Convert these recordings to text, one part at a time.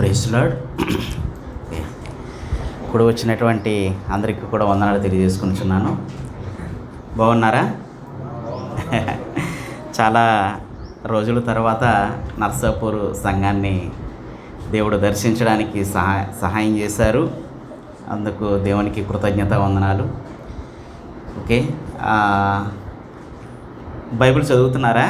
Praise lord. ఇప్పుడు వచ్చినటువంటి అందరికీ కూడా వందనాలు తెలియజేసుకుంటున్నాను. బాగున్నారా? చాలా రోజుల తర్వాత నర్సాపూర్ సంఘాన్ని దేవుడు దర్శించడానికి సహాయం చేశారు. అందుకు దేవునికి కృతజ్ఞత వందనాలు. ఓకే, బైబిల్ చదువుతున్నారా?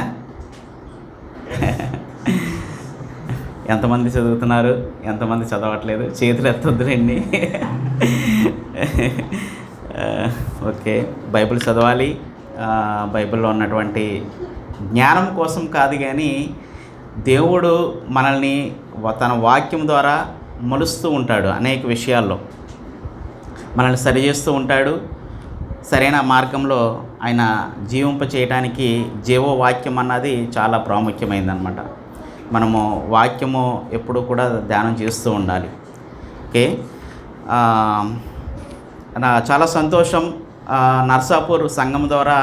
ఎంతమంది చదువుతున్నారు, ఎంతమంది చదవట్లేదు? చేతులు ఎత్తొద్దులేండి. ఓకే, బైబిల్ చదవాలి. బైబిల్లో ఉన్నటువంటి జ్ఞానం కోసం కాదు, కానీ దేవుడు మనల్ని తన వాక్యం ద్వారా మలుస్తూ ఉంటాడు. అనేక విషయాల్లో మనల్ని సరిచేస్తూ ఉంటాడు. సరైన మార్గంలో ఆయన జీవింప చేయడానికి జీవవాక్యం అన్నది చాలా ప్రాముఖ్యమైందన్నమాట. మనము వాక్యము ఎప్పుడు కూడా ధ్యానం చేస్తూ ఉండాలి. ఓకే, చాలా సంతోషం. నర్సాపూర్ సంఘం ద్వారా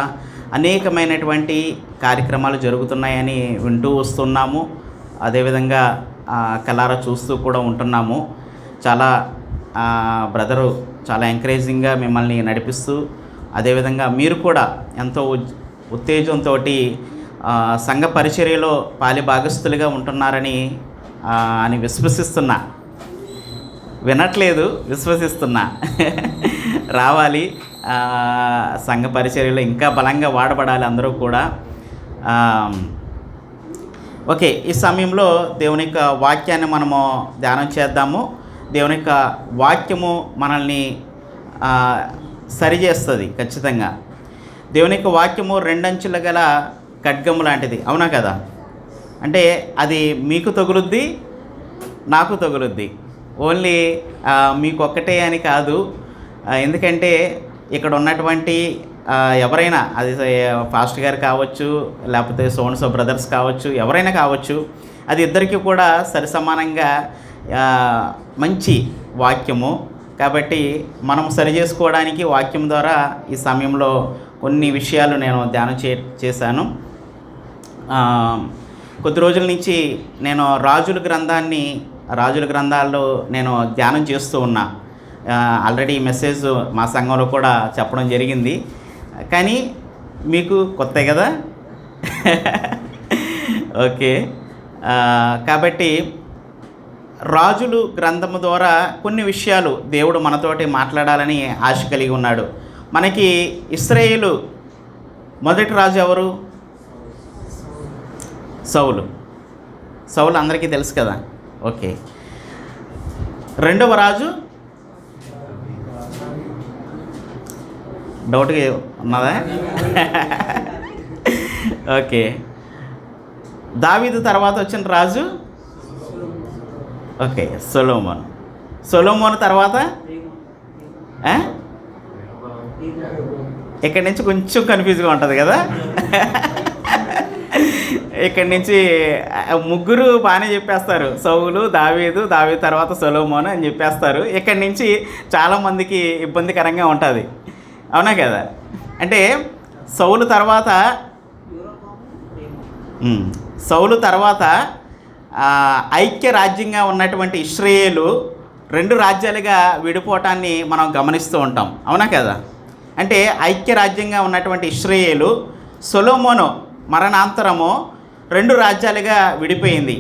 అనేకమైనటువంటి కార్యక్రమాలు జరుగుతున్నాయని వింటూ వస్తున్నాము. అదేవిధంగా కలారా చూస్తూ కూడా ఉంటున్నాము. చాలా బ్రదరు చాలా ఎంకరేజింగ్గా మిమ్మల్ని నడిపిస్తూ, అదేవిధంగా మీరు కూడా ఎంతో ఉత్తేజంతో సంఘ పరిచర్యలో పాలి భాగస్థులుగా ఉంటున్నారని విశ్వసిస్తున్నా. వినట్లేదు, విశ్వసిస్తున్నా. రావాలి, సంఘ పరిచర్యలో ఇంకా బలంగా వాడబడాలి అందరూ కూడా. ఓకే, ఈ సమయంలో దేవుని యొక్క వాక్యాన్ని మనము ధ్యానం చేద్దాము. దేవుని యొక్క వాక్యము మనల్ని సరిచేస్తుంది ఖచ్చితంగా. దేవుని యొక్క వాక్యము రెండంచుల గల ఖడ్గము లాంటిది, అవునా కదా? అంటే అది మీకు తగులుద్ది, నాకు తగులుద్ది. ఓన్లీ మీకు ఒక్కటే అని కాదు. ఎందుకంటే ఇక్కడ ఉన్నటువంటి ఎవరైనా, అది ఫాస్ట్ గారు కావచ్చు, లేకపోతే సోన్సో బ్రదర్స్ కావచ్చు, ఎవరైనా కావచ్చు, అది ఇద్దరికీ కూడా సరిసమానంగా మంచి వాక్యము. కాబట్టి మనం సరి చేసుకోవడానికి వాక్యం ద్వారా ఈ సమయంలో కొన్ని విషయాలు నేను ధ్యానం చేశాను. కొద్ది రోజుల నుంచి నేను రాజుల గ్రంథాల్లో నేను ధ్యానం చేస్తూ ఉన్నా. ఆల్రెడీ ఈ మెసేజ్ మా సంఘంలో కూడా చెప్పడం జరిగింది, కానీ మీకు కొత్త కదా. ఓకే, కాబట్టి రాజులు గ్రంథము ద్వారా కొన్ని విషయాలు దేవుడు మనతోటి మాట్లాడాలని ఆశ కలిగి ఉన్నాడు. మనకి ఇశ్రాయేలు మొదటి రాజు ఎవరు? సౌలు అందరికీ తెలుసు కదా. ఓకే, రెండవ రాజు డౌట్గా ఉన్నదా? ఓకే, దావీదు తర్వాత వచ్చిన రాజు ఓకే సొలొమోను తర్వాత ఇక్కడి నుంచి కొంచెం కన్ఫ్యూజ్గా ఉంటుంది కదా. ఇక్కడి నుంచి ముగ్గురు బాగానే చెప్పేస్తారు, సౌలు, దావీదు తర్వాత సొలొమోను అని చెప్పేస్తారు. ఇక్కడి నుంచి చాలామందికి ఇబ్బందికరంగా ఉంటుంది, అవునా కదా? అంటే సౌలు తర్వాత ఐక్య రాజ్యంగా ఉన్నటువంటి ఇశ్రాయేలు రెండు రాజ్యాలుగా విడిపోవటాన్ని మనం గమనిస్తూ ఉంటాం, అవునా కదా? అంటే ఐక్య రాజ్యంగా ఉన్నటువంటి ఇశ్రాయేలు సొలొమోను మరణాంతరము రెండు రాజ్యాలుగా విడిపోయింది.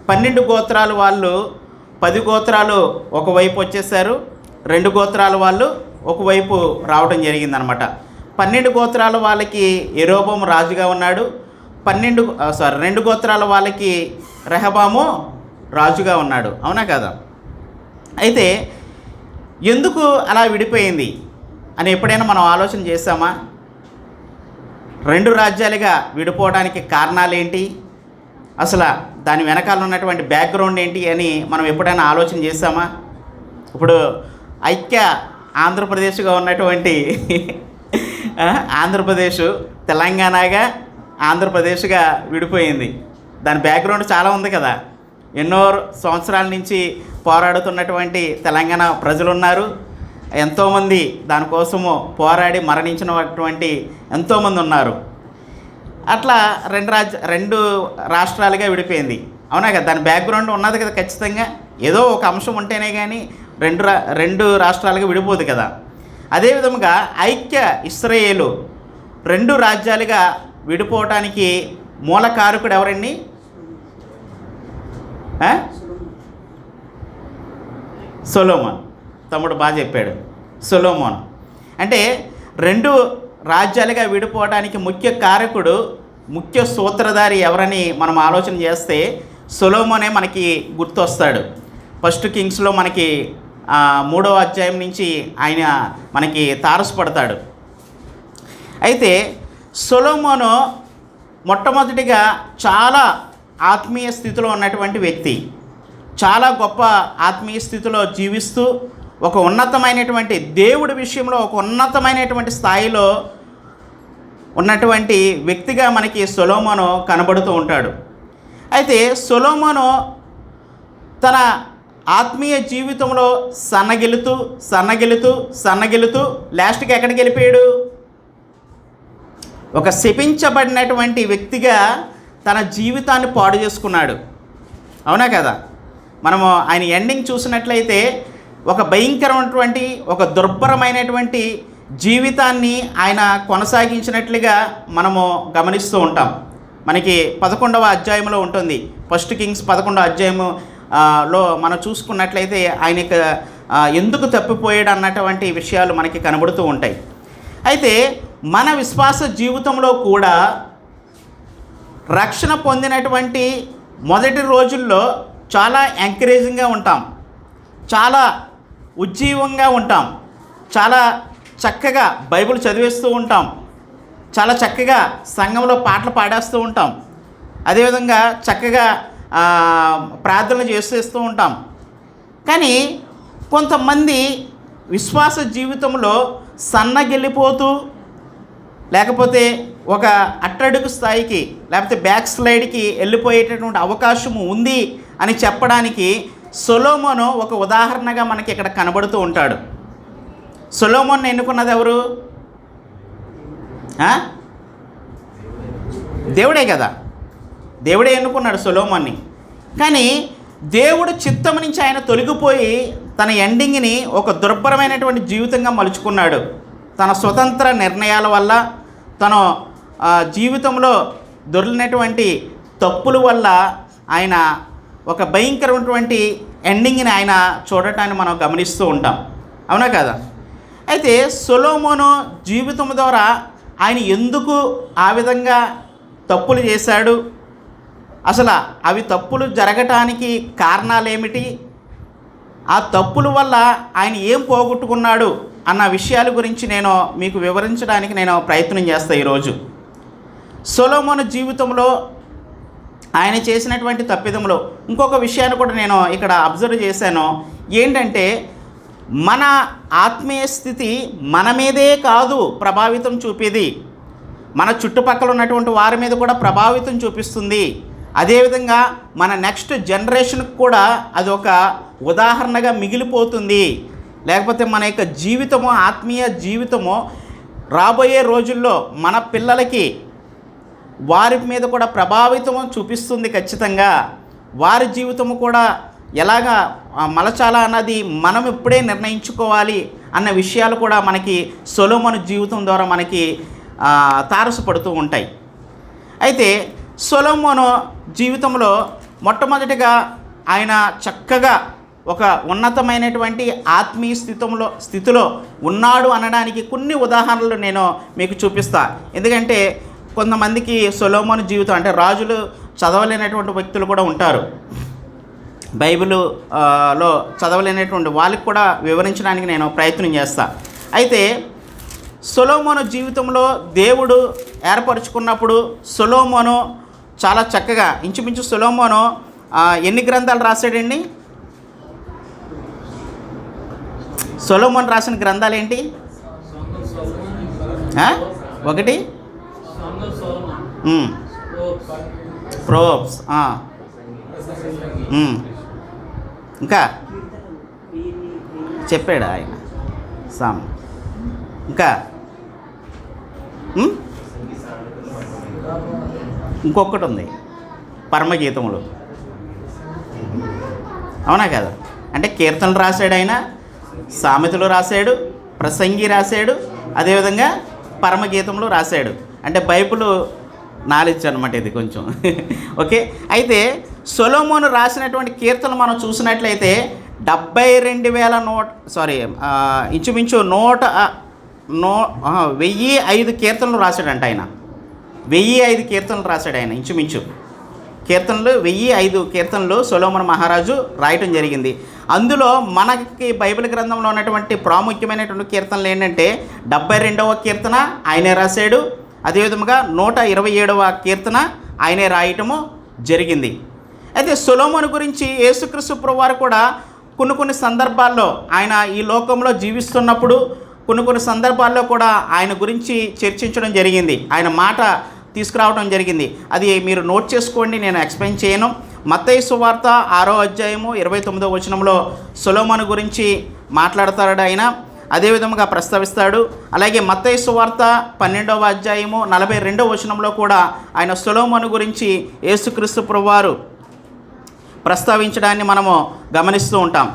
12 గోత్రాలు వాళ్ళు 10 గోత్రాలు ఒకవైపు వచ్చేసారు, 2 గోత్రాల వాళ్ళు ఒకవైపు రావడం జరిగిందనమాట. 12 గోత్రాల వాళ్ళకి యెరోబోము రాజుగా ఉన్నాడు. 2 గోత్రాల వాళ్ళకి రెహబాము రాజుగా ఉన్నాడు, అవునా కదా? అయితే ఎందుకు అలా విడిపోయింది అని ఎప్పుడైనా మనం ఆలోచన చేసామా? 2 రాజ్యాలుగా విడిపోవడానికి కారణాలు ఏంటి, అసలు దాని వెనకాల ఉన్నటువంటి బ్యాక్గ్రౌండ్ ఏంటి అని మనం ఎప్పుడైనా ఆలోచన చేసామా? ఇప్పుడు ఐక్య ఆంధ్రప్రదేశ్గా ఉన్నటువంటి ఆంధ్రప్రదేశ్ తెలంగాణగా ఆంధ్రప్రదేశ్గా విడిపోయింది. దాని బ్యాక్గ్రౌండ్ చాలా ఉంది కదా. ఎన్నో సంవత్సరాల నుంచి పోరాడుతున్నటువంటి తెలంగాణ ప్రజలు ఉన్నారు. ఎంతోమంది దానికోసము పోరాడి మరణించినటువంటి ఎంతోమంది ఉన్నారు. అట్లా రెండు రాష్ట్రాలుగా విడిపోయింది, అవునా కదా? దాని బ్యాక్గ్రౌండ్ ఉన్నది కదా ఖచ్చితంగా. ఏదో ఒక అంశం ఉంటేనే కానీ రెండు రాష్ట్రాలుగా విడిపోదు కదా. అదేవిధంగా ఐక్య ఇశ్రాయేలు 2 రాజ్యాలుగా విడిపోవటానికి మూల కారకుడు ఎవరండి? సొలొమోన్. తమ్ముడు బాగా చెప్పాడు, సొలొమోన్. అంటే 2 రాజ్యాలుగా విడిపోవడానికి ముఖ్య కారకుడు, ముఖ్య సూత్రధారి ఎవరని మనం ఆలోచన చేస్తే సొలొమోనే మనకి గుర్తొస్తాడు. 1 కింగ్స్లో మనకి 3వ అధ్యాయం నుంచి ఆయన మనకి తారసపడతాడు. అయితే సొలొమోను మొట్టమొదటిగా చాలా ఆత్మీయ స్థితిలో ఉన్నటువంటి వ్యక్తి, చాలా గొప్ప ఆత్మీయ స్థితిలో జీవిస్తూ ఒక ఉన్నతమైనటువంటి దేవుడి విషయంలో ఒక ఉన్నతమైనటువంటి స్థాయిలో ఉన్నటువంటి వ్యక్తిగా మనకి సొలొమోను కనబడుతూ ఉంటాడు. అయితే సొలొమోను తన ఆత్మీయ జీవితంలో సన్నగిలుతూ లాస్ట్కి ఎక్కడికి వెళ్ళిపోయాడు? ఒక శపించబడినటువంటి వ్యక్తిగా తన జీవితాన్ని పాడు చేసుకున్నాడు. అవునా కదా? మనము ఆయన ఎండింగ్ చూసినట్లయితే ఒక భయంకరమైనటువంటి ఒక దుర్భరమైనటువంటి జీవితాన్ని ఆయన కొనసాగించినట్లుగా మనము గమనిస్తూ ఉంటాం. మనకి 11వ అధ్యాయంలో ఉంటుంది. 1 కింగ్స్ 11వ అధ్యాయంలో మనం చూసుకున్నట్లయితే ఆయన ఎందుకు తప్పిపోయాడు అన్నటువంటి విషయాలు మనకి కనబడుతూ ఉంటాయి. అయితే మన విశ్వాస జీవితంలో కూడా రక్షణ పొందినటువంటి మొదటి రోజుల్లో చాలా ఎంకరేజింగ్గా ఉంటాం, చాలా ఉజ్జీవంగా ఉంటాం, చాలా చక్కగా బైబిల్ చదివేస్తూ ఉంటాం, చాలా చక్కగా సంఘంలో పాటలు పాడేస్తూ ఉంటాం, అదేవిధంగా చక్కగా ప్రార్థనలు చేసేస్తూ ఉంటాం. కానీ కొంతమంది విశ్వాస జీవితంలో సన్నగిల్లిపోతూ లేకపోతే ఒక అట్టడుగు స్థాయికి లేకపోతే బ్యాక్ స్లైడ్కి వెళ్ళిపోయేటటువంటి అవకాశం ఉంది అని చెప్పడానికి సొలొమోను ఒక ఉదాహరణగా మనకి ఇక్కడ కనబడుతూ ఉంటాడు. సొలొమోన్ ఎన్నుకున్నది ఎవరు? దేవుడే కదా, దేవుడే ఎన్నుకున్నాడు సొలొమోన్ని. కానీ దేవుడు చిత్తం నుంచి ఆయన తొలగిపోయి తన ఎండింగ్ని ఒక దుర్భరమైనటువంటి జీవితంగా మలుచుకున్నాడు. తన స్వతంత్ర నిర్ణయాల వల్ల, తన జీవితంలో దొరికినటువంటి తప్పుల వల్ల ఆయన ఒక భయంకరమైనటువంటి ఎండింగ్ని ఆయన చూడటాన్ని మనం గమనిస్తూ ఉంటాం. అవునా కదా? అయితే సొలొమోను జీవితం ద్వారా ఆయన ఎందుకు ఆ విధంగా తప్పులు చేశాడు, అసలు అవి తప్పులు జరగటానికి కారణాలు ఏమిటి, ఆ తప్పుల వల్ల ఆయన ఏం పోగొట్టుకున్నాడు అన్న విషయాల గురించి నేను మీకు వివరించడానికి నేను ప్రయత్నం చేస్తాను ఈరోజు. సొలొమోను జీవితంలో ఆయన చేసినటువంటి తప్పిదంలో ఇంకొక విషయాన్ని కూడా నేను ఇక్కడ అబ్జర్వ్ చేశాను. ఏంటంటే మన ఆత్మీయ స్థితి మన మీదే కాదు ప్రభావితం చూపేది, మన చుట్టుపక్కల ఉన్నటువంటి వారి మీద కూడా ప్రభావితం చూపిస్తుంది. అదేవిధంగా మన నెక్స్ట్ జనరేషన్కి కూడా అది ఒక ఉదాహరణగా మిగిలిపోతుంది. లేకపోతే మన యొక్క జీవితము, ఆత్మీయ జీవితము రాబోయే రోజుల్లో మన పిల్లలకి వారి మీద కూడా ప్రభావితం చూపిస్తుంది. ఖచ్చితంగా వారి జీవితము కూడా ఎలాగా మలచాలా అన్నది మనం ఇప్పుడే నిర్ణయించుకోవాలి అన్న విషయాలు కూడా మనకి సొలొమోను జీవితం ద్వారా మనకి తారసపడుతూ ఉంటాయి. అయితే సొలొమోను జీవితంలో మొట్టమొదటిగా ఆయన చక్కగా ఒక ఉన్నతమైనటువంటి ఆత్మీయ స్థితిలో ఉన్నాడు అనడానికి కొన్ని ఉదాహరణలు నేను మీకు చూపిస్తా. ఎందుకంటే కొంతమందికి సొలొమోను జీవితం అంటే రాజులు చదవలేనటువంటి వ్యక్తులు కూడా ఉంటారు, బైబిల్లో చదవలేనటువంటి వాళ్ళకి కూడా వివరించడానికి నేను ప్రయత్నం చేస్తా. అయితే సొలొమోను జీవితంలో దేవుడు ఏర్పరచుకున్నప్పుడు సొలొమోను చాలా చక్కగా ఇంచుమించు సొలొమోను ఎన్ని గ్రంథాలు రాశాడండి? సొలొమోను రాసిన గ్రంథాలు ఏంటి? 1 ప్రోవర్బ్స్, ఇంకా చెప్పాడు ఆయన సామ్, ఇంకా ఇంకొకటి ఉంది పరమగీతములు. అవునా కదా? అంటే కీర్తనలు రాశాడు ఆయన, సామెతలు రాశాడు, ప్రసంగి రాశాడు, అదేవిధంగా పరమగీతంలో రాశాడు. అంటే బైబిల్ నాలెడ్జ్ అనమాట ఇది కొంచెం. ఓకే, అయితే సొలొమోను రాసినటువంటి కీర్తనలు మనం చూసినట్లయితే 72,000 ఇంచుమించు 1005 కీర్తనలు రాశాడంట ఆయన. 1005 కీర్తనలు రాశాడు ఆయన ఇంచుమించు. కీర్తనలు 1005 కీర్తనలు సొలొమోను మహారాజు రాయటం జరిగింది. అందులో మనకి బైబిల్ గ్రంథంలో ఉన్నటువంటి ప్రాముఖ్యమైనటువంటి కీర్తనలు ఏంటంటే 72వ కీర్తన ఆయనే రాశాడు, అదేవిధంగా 127వ కీర్తన ఆయనే రాయటము జరిగింది. అయితే సొలొమోను గురించి యేసుక్రీస్తు ప్రభువారు కూడా కొన్ని సందర్భాల్లో ఆయన ఈ లోకంలో జీవిస్తున్నప్పుడు కొన్ని సందర్భాల్లో కూడా ఆయన గురించి చర్చించడం జరిగింది, ఆయన మాట తీసుకురావడం జరిగింది. అది మీరు నోట్ చేసుకోండి, నేను ఎక్స్ప్లెయిన్ చేయను. మత్తయి సువార్త 6వ అధ్యాయము 29వ వచనంలో సొలొమోను గురించి మాట్లాడతాడు ఆయన, అదేవిధంగా ప్రస్తావిస్తాడు. అలాగే మత్తయి సువార్త 12వ అధ్యాయము 42వ వచనంలో కూడా ఆయన సొలొమోను గురించి యేసుక్రీస్తు ప్రభువారు ప్రస్తావించడాన్ని మనము గమనిస్తూ ఉంటాం.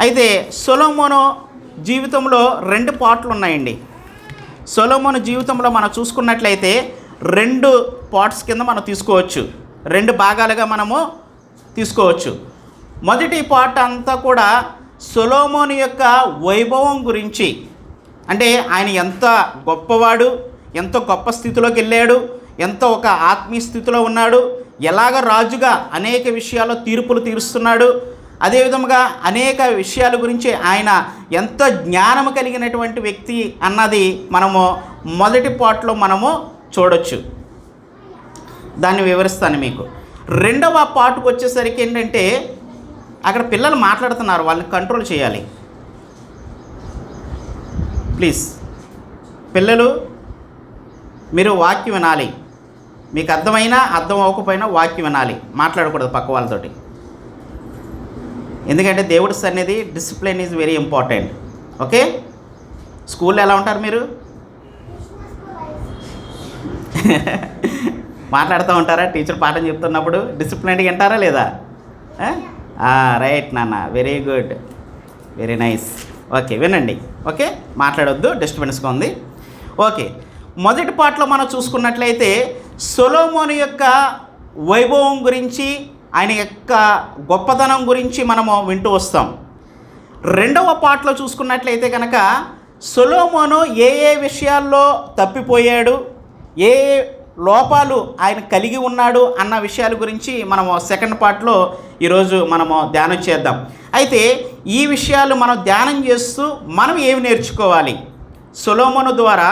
అయితే సొలొమోను జీవితంలో 2 పార్ట్లు ఉన్నాయండి. సొలొమోను జీవితంలో మనం చూసుకున్నట్లయితే 2 పార్ట్స్ కింద మనం తీసుకోవచ్చు, 2 భాగాలుగా మనము తీసుకోవచ్చు. మొదటి పార్ట్ అంతా కూడా సొలొమోను యొక్క వైభవం గురించి, అంటే ఆయన ఎంత గొప్పవాడు, ఎంత గొప్ప స్థితిలోకి వెళ్ళాడు, ఎంత ఒక ఆత్మీయ స్థితిలో ఉన్నాడు, ఎలాగ రాజుగా అనేక విషయాల్లో తీర్పులు తీరుస్తున్నాడు, అదేవిధంగా అనేక విషయాల గురించి ఆయన ఎంత జ్ఞానము కలిగినటువంటి వ్యక్తి అన్నది మనము మొదటి పార్ట్లో మనము చూడొచ్చు. దాన్ని వివరిస్తాను మీకు. రెండవ పార్ట్కి వచ్చేసరికి ఏంటంటే అక్కడ పిల్లలు మాట్లాడుతున్నారు, వాళ్ళని కంట్రోల్ చేయాలి ప్లీజ్. పిల్లలు మీరు వాక్యం వినాలి, మీకు అర్థమైనా అర్థం అవ్వకపోయినా వాక్యం వినాలి, మాట్లాడకూడదు పక్క వాళ్ళతోటి. ఎందుకంటే దేవుడి సన్నిధి discipline is very important. Okay, స్కూల్లో ఎలా ఉంటారు మీరు? మాట్లాడుతూ ఉంటారా? టీచర్ పాఠం చెప్తున్నప్పుడు డిసిప్లిన్గా వింటారా లేదా? రైట్ నాన్న, very good, very nice. Okay, వినండి. ఓకే, మాట్లాడొద్దు, డిస్టర్బెన్స్గా ఉంది. ఓకే, మొదటి పార్ట్లో మనం చూసుకున్నట్లయితే సొలొమోను యొక్క వైభవం గురించి, ఆయన యొక్క గొప్పతనం గురించి మనము వింటూ వస్తాం. రెండవ పార్ట్లో చూసుకున్నట్లయితే కనుక సొలొమోను ఏ విషయాల్లో తప్పిపోయాడు, ఏ లోపాలు ఆయన కలిగి ఉన్నాడు అన్న విషయాల గురించి మనము సెకండ్ పార్ట్లో ఈరోజు మనము ధ్యానం చేద్దాం. అయితే ఈ విషయాలు మనం ధ్యానం చేస్తూ మనం ఏమి నేర్చుకోవాలి, సొలొమోను ద్వారా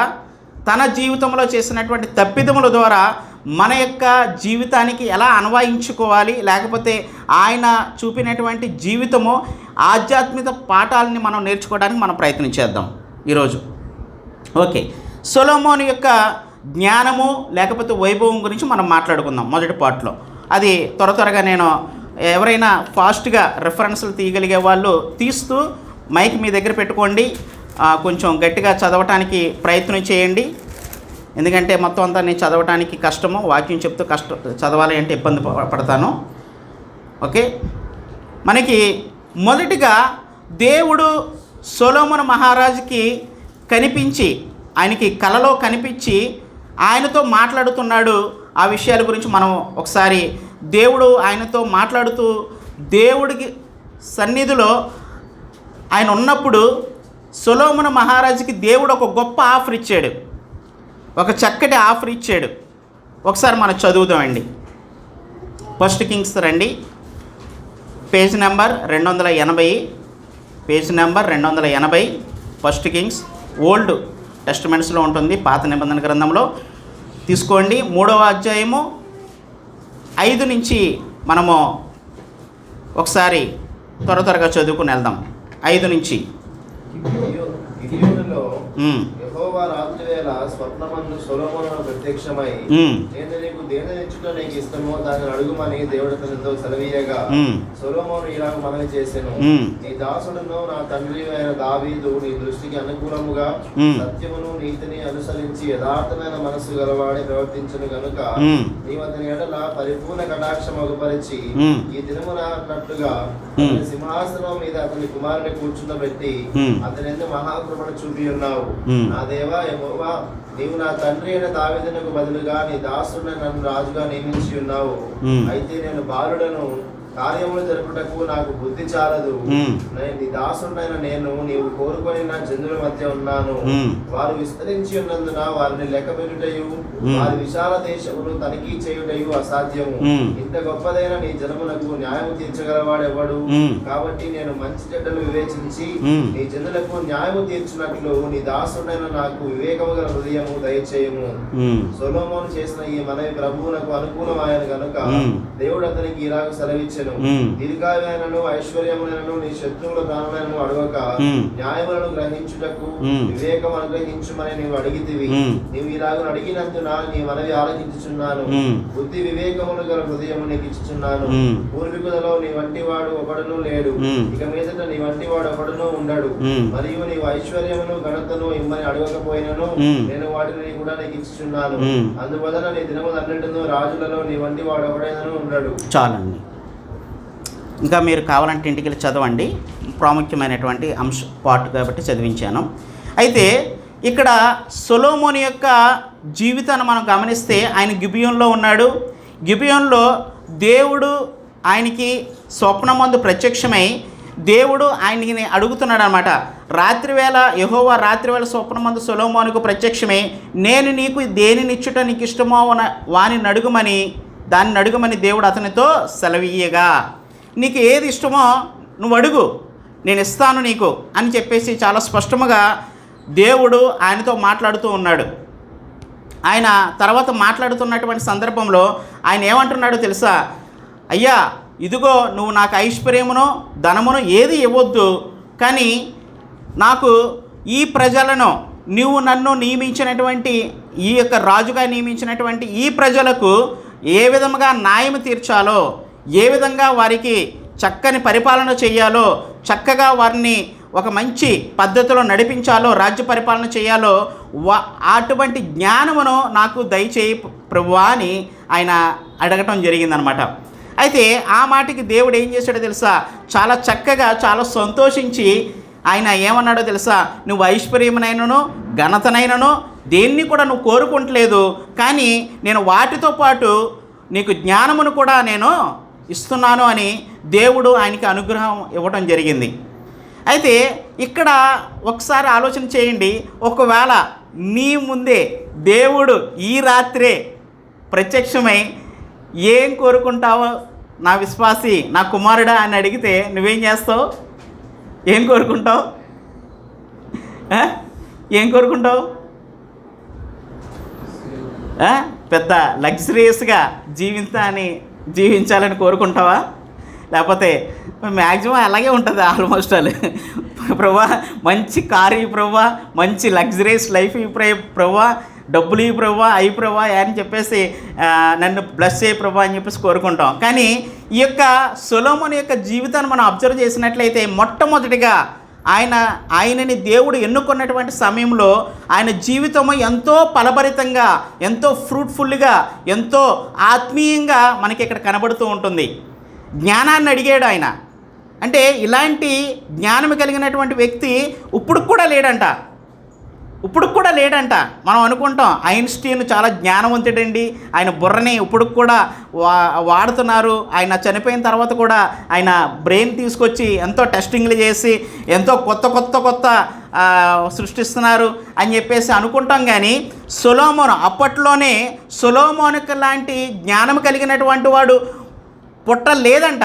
తన జీవితంలో చేసినటువంటి తప్పిదముల ద్వారా మన యొక్క జీవితానికి ఎలా అన్వయించుకోవాలి, లేకపోతే ఆయన చూపినటువంటి జీవితము ఆధ్యాత్మిక పాఠాలని మనం నేర్చుకోవడానికి మనం ప్రయత్నం చేద్దాం ఈరోజు. ఓకే, సొలొమోను యొక్క జ్ఞానము లేకపోతే వైభవం గురించి మనం మాట్లాడుకుందాం మొదటి పార్ట్లో. అది త్వరగా నేను ఎవరైనా ఫాస్ట్గా రెఫరెన్స్లు తీయగలిగే వాళ్ళు తీస్తూ మైక్ మీ దగ్గర పెట్టుకోండి, కొంచెం గట్టిగా చదవటానికి ప్రయత్నం చేయండి. ఎందుకంటే మొత్తం అంతా నేను చదవటానికి కష్టము, వాక్యం చెప్తూ చదవాలి అంటే ఇబ్బంది పడతాను. ఓకే, మనకి మొదటిగా దేవుడు సొలొమోను మహారాజుకి కనిపించి, ఆయనకి కలలో కనిపించి ఆయనతో మాట్లాడుతున్నాడు. ఆ విషయాల గురించి మనం ఒకసారి, దేవుడు ఆయనతో మాట్లాడుతూ దేవుడికి సన్నిధిలో ఆయన ఉన్నప్పుడు సొలొమోను మహారాజుకి దేవుడు ఒక గొప్ప ఆఫర్ ఇచ్చాడు, ఒక చక్కటి ఆఫర్ ఇచ్చాడు. ఒకసారి మనం చదువుదామండి. ఫస్ట్ కింగ్స్ రండి, page number 280, page number 280, first Kings. Old టెస్టమెంట్స్లో ఉంటుంది, పాత నిబంధన గ్రంథంలో తీసుకోండి. 3వ అధ్యాయము 5 నుంచి మనము ఒకసారి త్వరగా చదువుకుని వెళ్దాం. 5 నుంచి. యెహోవా రాత్రివేళ స్వప్నమందు సొలొమోనునకు ప్రత్యక్షమై, నేను నీకు దేనినిచ్చుట నీకు ఇష్టమో దానిని అడుగుమని దేవుడు అతనితో సెలవీయగా, సొలొమోను ఇలాగ మనవి చేసెను, నీ దాసుడును నా తండ్రి అయిన దావీదు నీ దృష్టికి అనుకూలముగా సత్యమును నీతిని అనుసరించి యథార్థమైన మనస్సు గలవాడి ప్రవర్తించును గనుక నీవు అతని ఎడల పరిపూర్ణ కటాక్షం అగుపరిచి ఈ దినమున అన్నట్లుగా సింహాసనం మీద అతని కుమారుని కూర్చుండబెట్టి అతని ఎందుకు మహాకృపను చూపి ఉన్నావు. నా దేవా యెహోవా, నీవు నా తండ్రి అయిన దావీదునకు బదులుగా నీ దాసుడిని నన్ను రాజుగా నియమించి ఉన్నావు. అయితే నేను బాలుడను, కార్యములు జరుపుటకు నాకు బుద్ధి చాలదు. నీ దాసుడైన నేను నీవు కోరుకొని నా జనుల మధ్య ఉన్నాను. వారు విస్తరించి ఉన్నందున వారిని లెక్క పెట్టుటయు వారి విశాల దేశమును తనిఖీ చేయుటయు అసాధ్యము. ఇంత గొప్పదైన నీ జనములకు న్యాయము తీర్చగలవాడెవడు? కాబట్టి నేను మంచి చెడ్డలు వివేచించి నీ జనులకు న్యాయము తీర్చినట్లు నీ దాసుడైన నాకు వివేకము గల హృదయము దయచేయము. సొలొమోను చేసిన ఈ మనవి ప్రభువునకు అనుకూలమైన గనుక దేవుడు అతనికి ఇలాగ సెలవిచ్చెను, దీర్ఘాయునను ఐశ్వర్యములను నీ శత్రువుల ప్రాణములను అడగక న్యాయములను గ్రహించుటకు వివేకం అనుగ్రహించుమని నీవు అడిగితివి. నీవు ఇలాగ అడిగినందున నీ మనవి ఆలకించుచున్నాను. బుద్ధి వివేకములు గల హృదయము నీకు ఇచ్చుచున్నాను. పూర్వీకులలో నీ వంటి వాడు ఒకడును లేడు, ఇక మీదట నీ వంటి వాడు ఒకడును ఉండడు. మరియు నీవు ఐశ్వర్యమును ఘనతను ఇమ్మని అడగకపోయినను నేను వాటిని కూడా నీకు ఇచ్చుచున్నాను. అందువలన నీ దినములన్నిటిలో రాజులలో నీ వంటి వాడు ఒకడైనను ఉండడు. చాలండి. ఇంకా మీరు కావాలంటే ఇంటికి వెళ్ళి చదవండి, ప్రాముఖ్యమైనటువంటి పార్ట్ కాబట్టి చదివించాను. అయితే ఇక్కడ సొలొమోను యొక్క జీవితాన్ని మనం గమనిస్తే ఆయన గిబియోన్లో ఉన్నాడు. గిబియోన్లో దేవుడు ఆయనకి స్వప్నమందు ప్రత్యక్షమై దేవుడు ఆయనకి అడుగుతున్నాడు అనమాట. రాత్రివేళ యెహోవా రాత్రివేళ స్వప్నమందు సొలొమోనుకు ప్రత్యక్షమై, నేను నీకు దేనినిచ్చుట నీకు ఇష్టమో దాన్ని అడుగమని దేవుడు అతనితో సెలవీయగా, నీకు ఏది ఇష్టమో నువ్వు అడుగు, నేను ఇస్తాను నీకు అని చెప్పేసి చాలా స్పష్టంగా దేవుడు ఆయనతో మాట్లాడుతూ ఉన్నాడు. ఆయన తర్వాత మాట్లాడుతున్నటువంటి సందర్భంలో ఆయన ఏమంటున్నాడో తెలుసా? అయ్యా, ఇదిగో నువ్వు నాకు ఐశ్వర్యమును ధనమును ఏది ఇవ్వద్దు, కానీ నాకు ఈ ప్రజలను నువ్వు నన్ను నియమించినటువంటి ఈ యొక్క రాజుగా నియమించినటువంటి ఈ ప్రజలకు ఏ విధముగా న్యాయం తీర్చాలో, ఏ విధంగా వారికి చక్కని పరిపాలన చేయాలో, చక్కగా వారిని ఒక మంచి పద్ధతిలో నడిపించాలో, రాజ్య పరిపాలన చేయాలో అటువంటి జ్ఞానమును నాకు దయచేయి ప్రభువా అని ఆయన అడగటం జరిగిందనమాట. అయితే ఆ మాటకి దేవుడు ఏం చేశాడో తెలుసా? చాలా చక్కగా చాలా సంతోషించి ఆయన ఏమన్నాడో తెలుసా? నువ్వు ఐశ్వర్యమునైనను ఘనతనైనను దేన్ని కూడా నువ్వు కోరుకుంటలేదు, కానీ నేను వాటితో పాటు నీకు జ్ఞానమును కూడా నేను ఇస్తున్నాను అని దేవుడు ఆయనకి అనుగ్రహం ఇవ్వడం జరిగింది. అయితే ఇక్కడ ఒకసారి ఆలోచన చేయండి, ఒకవేళ నీ ముందే దేవుడు ఈ రాత్రే ప్రత్యక్షమై ఏం కోరుకుంటావో నా విశ్వాసి, నా కుమారుడా అని అడిగితే నువ్వేం చేస్తావు? ఏం కోరుకుంటావు? ఏం కోరుకుంటావు? పెద్ద లగ్జరియస్గా జీవించాలని కోరుకుంటావా? లేకపోతే మ్యాక్సిమం అలాగే ఉంటుంది ఆల్మోస్ట్ అది. ప్రభా మంచి కారు ఈ ప్రభా, మంచి లగ్జరియస్ లైఫ్ ఈ ప్రభా, డబ్బులు ఈ ప్రభా, అయి ప్రభా అని చెప్పేసి నన్ను బ్లెస్ చేయి ప్రభా అని చెప్పేసి కోరుకుంటాం. కానీ ఈ యొక్క సొలొమోను యొక్క జీవితాన్ని మనం అబ్జర్వ్ చేసినట్లయితే మొట్టమొదటిగా ఆయనని దేవుడు ఎన్నుకున్నటువంటి సమయంలో ఆయన జీవితము ఎంతో ఫలభరితంగా, ఎంతో ఫ్రూట్ఫుల్గా, ఎంతో ఆత్మీయంగా మనకి ఇక్కడ కనబడుతూ ఉంటుంది. జ్ఞానాన్ని అడిగాడు ఆయన. అంటే ఇలాంటి జ్ఞానం కలిగినటువంటి వ్యక్తి ఇప్పుడు కూడా లేడంట. మనం అనుకుంటాం ఐన్స్టీన్ చాలా జ్ఞానవంతుడండి, ఆయన బుర్రని ఇప్పుడు కూడా వాడుతున్నారు, ఆయన చనిపోయిన తర్వాత కూడా ఆయన బ్రెయిన్ తీసుకొచ్చి ఎంతో టెస్టింగ్లు చేసి ఎంతో కొత్త సృష్టిస్తున్నారు అని చెప్పేసి అనుకుంటాం. కానీ సొలొమోను అప్పట్లోనే సొలొమోనుకు లాంటి జ్ఞానం కలిగినటువంటి వాడు పుట్టలేదంట.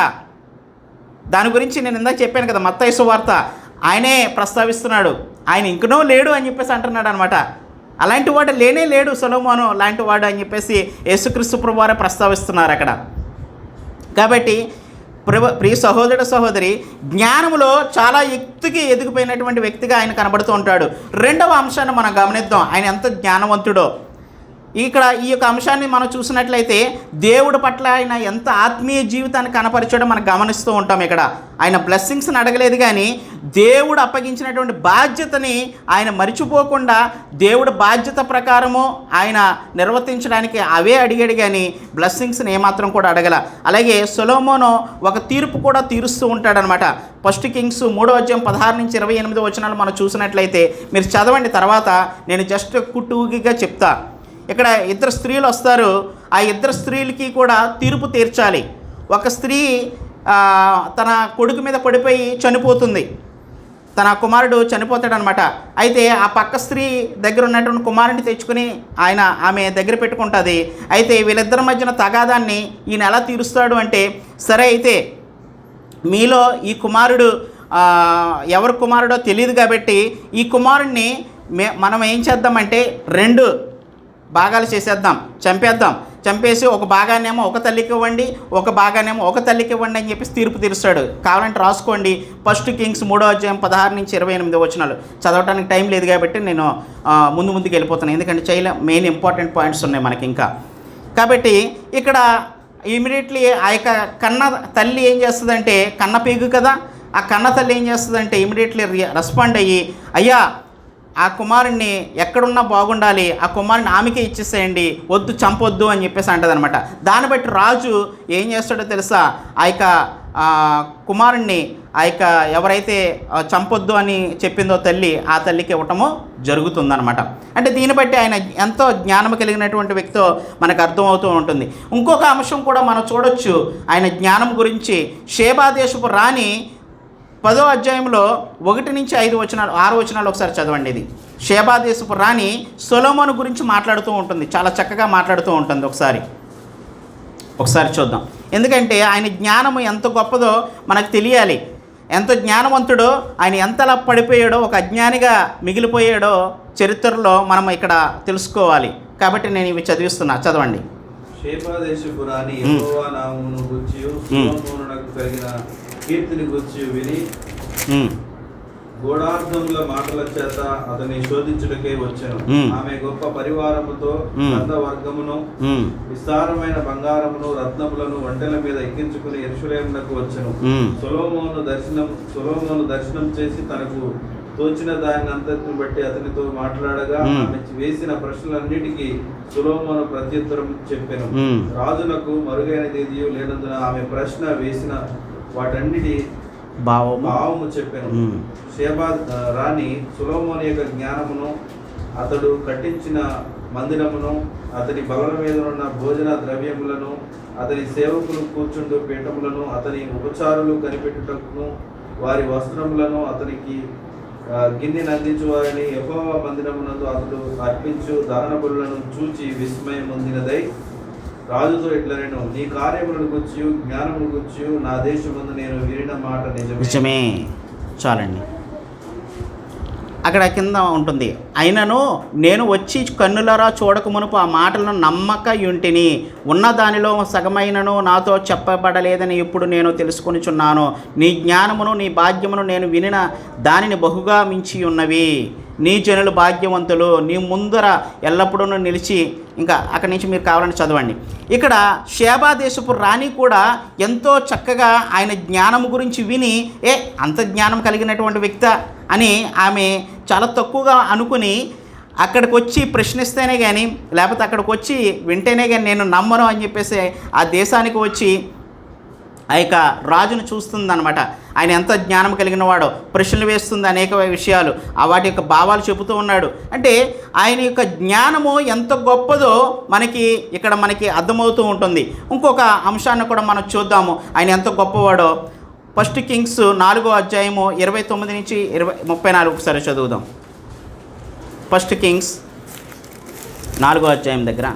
దాని గురించి నేను ఇందాక చెప్పాను కదా, మత్తయి సువార్త ఆయనే ప్రస్తావిస్తున్నాడు. ఆయన ఇంకనో లేడు అని చెప్పేసి అంటున్నాడు అనమాట. అలాంటి వాడు లేడు సొలొమోను లాంటి వాడు అని చెప్పేసి యేసుక్రీస్తు ప్రభువారే ప్రస్తావిస్తున్నారు అక్కడ. కాబట్టి ప్రియ సహోదరి, జ్ఞానములో చాలా ఎదిగిపోయినటువంటి వ్యక్తిగా ఆయన కనబడుతూ ఉంటాడు. రెండవ అంశాన్ని మనం గమనిద్దాం, ఆయన ఎంత జ్ఞానవంతుడో. ఇక్కడ ఈ యొక్క అంశాన్ని మనం చూసినట్లయితే దేవుడి పట్ల ఆయన ఎంత ఆత్మీయ జీవితాన్ని కనపరిచాడో మనం గమనిస్తూ ఉంటాం. ఇక్కడ ఆయన బ్లెస్సింగ్స్ని అడగలేదు, కానీ దేవుడు అప్పగించినటువంటి బాధ్యతని ఆయన మరిచిపోకుండా దేవుడి బాధ్యత ప్రకారము ఆయన నిర్వర్తించడానికి అవే అడిగాడు, కానీ బ్లెస్సింగ్స్ని ఏమాత్రం కూడా అడగల. అలాగే సొలొమోను ఒక తీర్పు కూడా తీరుస్తూ ఉంటాడనమాట. 1 కింగ్స్ 3:16-28 మనం చూసినట్లయితే మీరు చదవండి, తర్వాత నేను జస్ట్ కుట్టుగా చెప్తా. ఇక్కడ 2 స్త్రీలు వస్తారు, ఆ 2 స్త్రీలకి కూడా తీర్పు తీర్చాలి. ఒక స్త్రీ తన కొడుకు మీద పడిపోయి చనిపోతుంది, తన కుమారుడు చనిపోతాడనమాట. అయితే ఆ పక్క స్త్రీ దగ్గర ఉన్నటువంటి కుమారుడిని తెచ్చుకుని ఆమె దగ్గర పెట్టుకుంటుంది. అయితే వీళ్ళిద్దరి మధ్యన తగాదాన్ని ఈయన ఎలా తీరుస్తాడు అంటే, సరే అయితే మీలో ఈ కుమారుడు ఎవరి కుమారుడో తెలియదు కాబట్టి ఈ కుమారుడిని మనం ఏం చేద్దామంటే 2 భాగాలు చేసేద్దాం, చంపేసి ఒక భాగాన్నేమో ఒక తల్లికి ఇవ్వండి, ఒక భాగాన్నేమో ఒక తల్లికి ఇవ్వండి అని చెప్పేసి తీర్పు తీరుస్తాడు. కావాలంటే రాసుకోండి, 1 కింగ్స్ 3:16-28 చదవడానికి టైం లేదు కాబట్టి నేను ముందుకు వెళ్ళిపోతాను, ఎందుకంటే మెయిన్ ఇంపార్టెంట్ పాయింట్స్ ఉన్నాయి మనకి ఇంకా. కాబట్టి ఇక్కడ ఇమీడియట్లీ ఆ యొక్క కన్న తల్లి ఏం చేస్తుందంటే, కన్న పేగు కదా, ఆ కన్న తల్లి ఏం చేస్తుందంటే ఇమీడియట్లీ రెస్పాండ్ అయ్యి, అయ్యా ఆ కుమారుణ్ణి ఎక్కడున్నా బాగుండాలి, ఆ కుమారుని ఆమెకే ఇచ్చేసేయండి, వద్దు చంపొద్దు అని చెప్పేసి అంటదనమాట. దాన్ని బట్టి రాజు ఏం చేస్తాడో తెలుసా, ఆ యొక్క కుమారుణ్ణి ఆ యొక్క ఎవరైతే చంపొద్దు అని చెప్పిందో తల్లి, ఆ తల్లికి ఇవ్వటము జరుగుతుందనమాట. అంటే దీన్ని బట్టి ఆయన ఎంతో జ్ఞానం కలిగినటువంటి వ్యక్తితో మనకు అర్థమవుతూ ఉంటుంది. ఇంకొక అంశం కూడా మనం చూడొచ్చు ఆయన జ్ఞానం గురించి. షేబా దేశపు రాణి 10వ అధ్యాయంలో 1-6 ఒకసారి చదవండి. ఇది షేబా దేశపు రాణి సొలొమోను గురించి మాట్లాడుతూ ఉంటుంది, చాలా చక్కగా మాట్లాడుతూ ఉంటుంది. ఒకసారి చూద్దాం, ఎందుకంటే ఆయన జ్ఞానము ఎంత గొప్పదో మనకు తెలియాలి. ఎంత జ్ఞానవంతుడో, ఆయన ఎంతలా పడిపోయాడో, ఒక అజ్ఞానిగా మిగిలిపోయాడో చరిత్రలో మనం ఇక్కడ తెలుసుకోవాలి. కాబట్టి నేను ఇవి చదవండి. షేబా దేశపు రాణి యెహోవా నామమును గూర్చి సొలొమోనునకు కలిగిన కీర్తిని గూర్చి విని గూఢార్థముల మాటల చేత అతని శోధించుటకే వచ్చెను. ఆమె గొప్ప పరివారముతో వర్గమును విస్తారమైన బంగారమును రత్నములను ఒంటెల మీద ఎక్కించుకుని యెరూషలేమునకు వచ్చెను. సొలొమోను దర్శనం చేసి తనకు తోచిన దాని అంతటిని బట్టి అతనితో మాట్లాడగా ఆమె వేసిన ప్రశ్నలన్నిటికీ సొలొమోను ప్రత్యుత్తరం చెప్పెను. రాజునకు మరుగైనది ఏదియూ లేనందున ఆమె ప్రశ్న వేసిన వాటన్నిటి భావము చెప్పాను. షేబా రాణి సొలొమోను యొక్క జ్ఞానమును, అతడు కట్టించిన మందిరమును, అతని బలల మీద ఉన్న భోజన ద్రవ్యములను, అతని సేవకులు కూర్చుండు పీఠములను, అతని ఉపచారులు కనిపెట్టుటకును వారి వస్త్రములను, అతనికి గిన్నెను అందించు వారిని యెహోవా మందిరమునందు అతడు అర్పించు దహన బలులను చూచి విస్మయం పొందినదై రాజుతో ఇట్లా, నేను నీ కార్యములను గుర్చి జ్ఞానమును గుర్చి నా దేశమందు నేను వినిన మాట నిజమే. చాలండి, అక్కడ కింద ఉంటుంది, అయినను నేను వచ్చి కన్నులరా చూడక మునుపు ఆ మాటలను నమ్మకయుంటిని, ఉన్న దానిలో సగమైనను నాతో చెప్పబడలేదని ఇప్పుడు నేను తెలుసుకొనిచున్నాను. నీ జ్ఞానమును నీ భాగ్యమును నేను వినిన దానిని బహుగా మించి ఉన్నవి. నీ జనులు భాగ్యవంతులు, నీ ముందర ఎల్లప్పుడూ నిలిచి. ఇంకా అక్కడి నుంచి మీరు కావాలని చదవండి. ఇక్కడ షేబా దేశపు రాణి కూడా ఎంతో చక్కగా ఆయన జ్ఞానం గురించి విని, అంత జ్ఞానం కలిగినటువంటి వ్యక్తి అని ఆమె చాలా తక్కువగా అనుకుని అక్కడికి వచ్చి ప్రశ్నిస్తేనే కానీ, లేకపోతే అక్కడికి వచ్చి వింటేనే కానీ నేను నమ్మను అని చెప్పేసి ఆ దేశానికి వచ్చి ఆ యొక్క రాజును చూస్తుందన్నమాట. ఆయన ఎంత జ్ఞానం కలిగిన వాడో ప్రశ్నలు వేస్తుంది, అనేక విషయాలు వాటి యొక్క భావాలు చెబుతూ ఉన్నాడు. అంటే ఆయన యొక్క జ్ఞానము ఎంత గొప్పదో మనకి అర్థమవుతూ ఉంటుంది. ఇంకొక అంశాన్ని కూడా మనం చూద్దాము, ఆయన ఎంత గొప్పవాడో. 1 కింగ్స్ 4వ అధ్యాయము 29-34 ఒకసారి చదువుదాం. 1 కింగ్స్ 4వ అధ్యాయం దగ్గర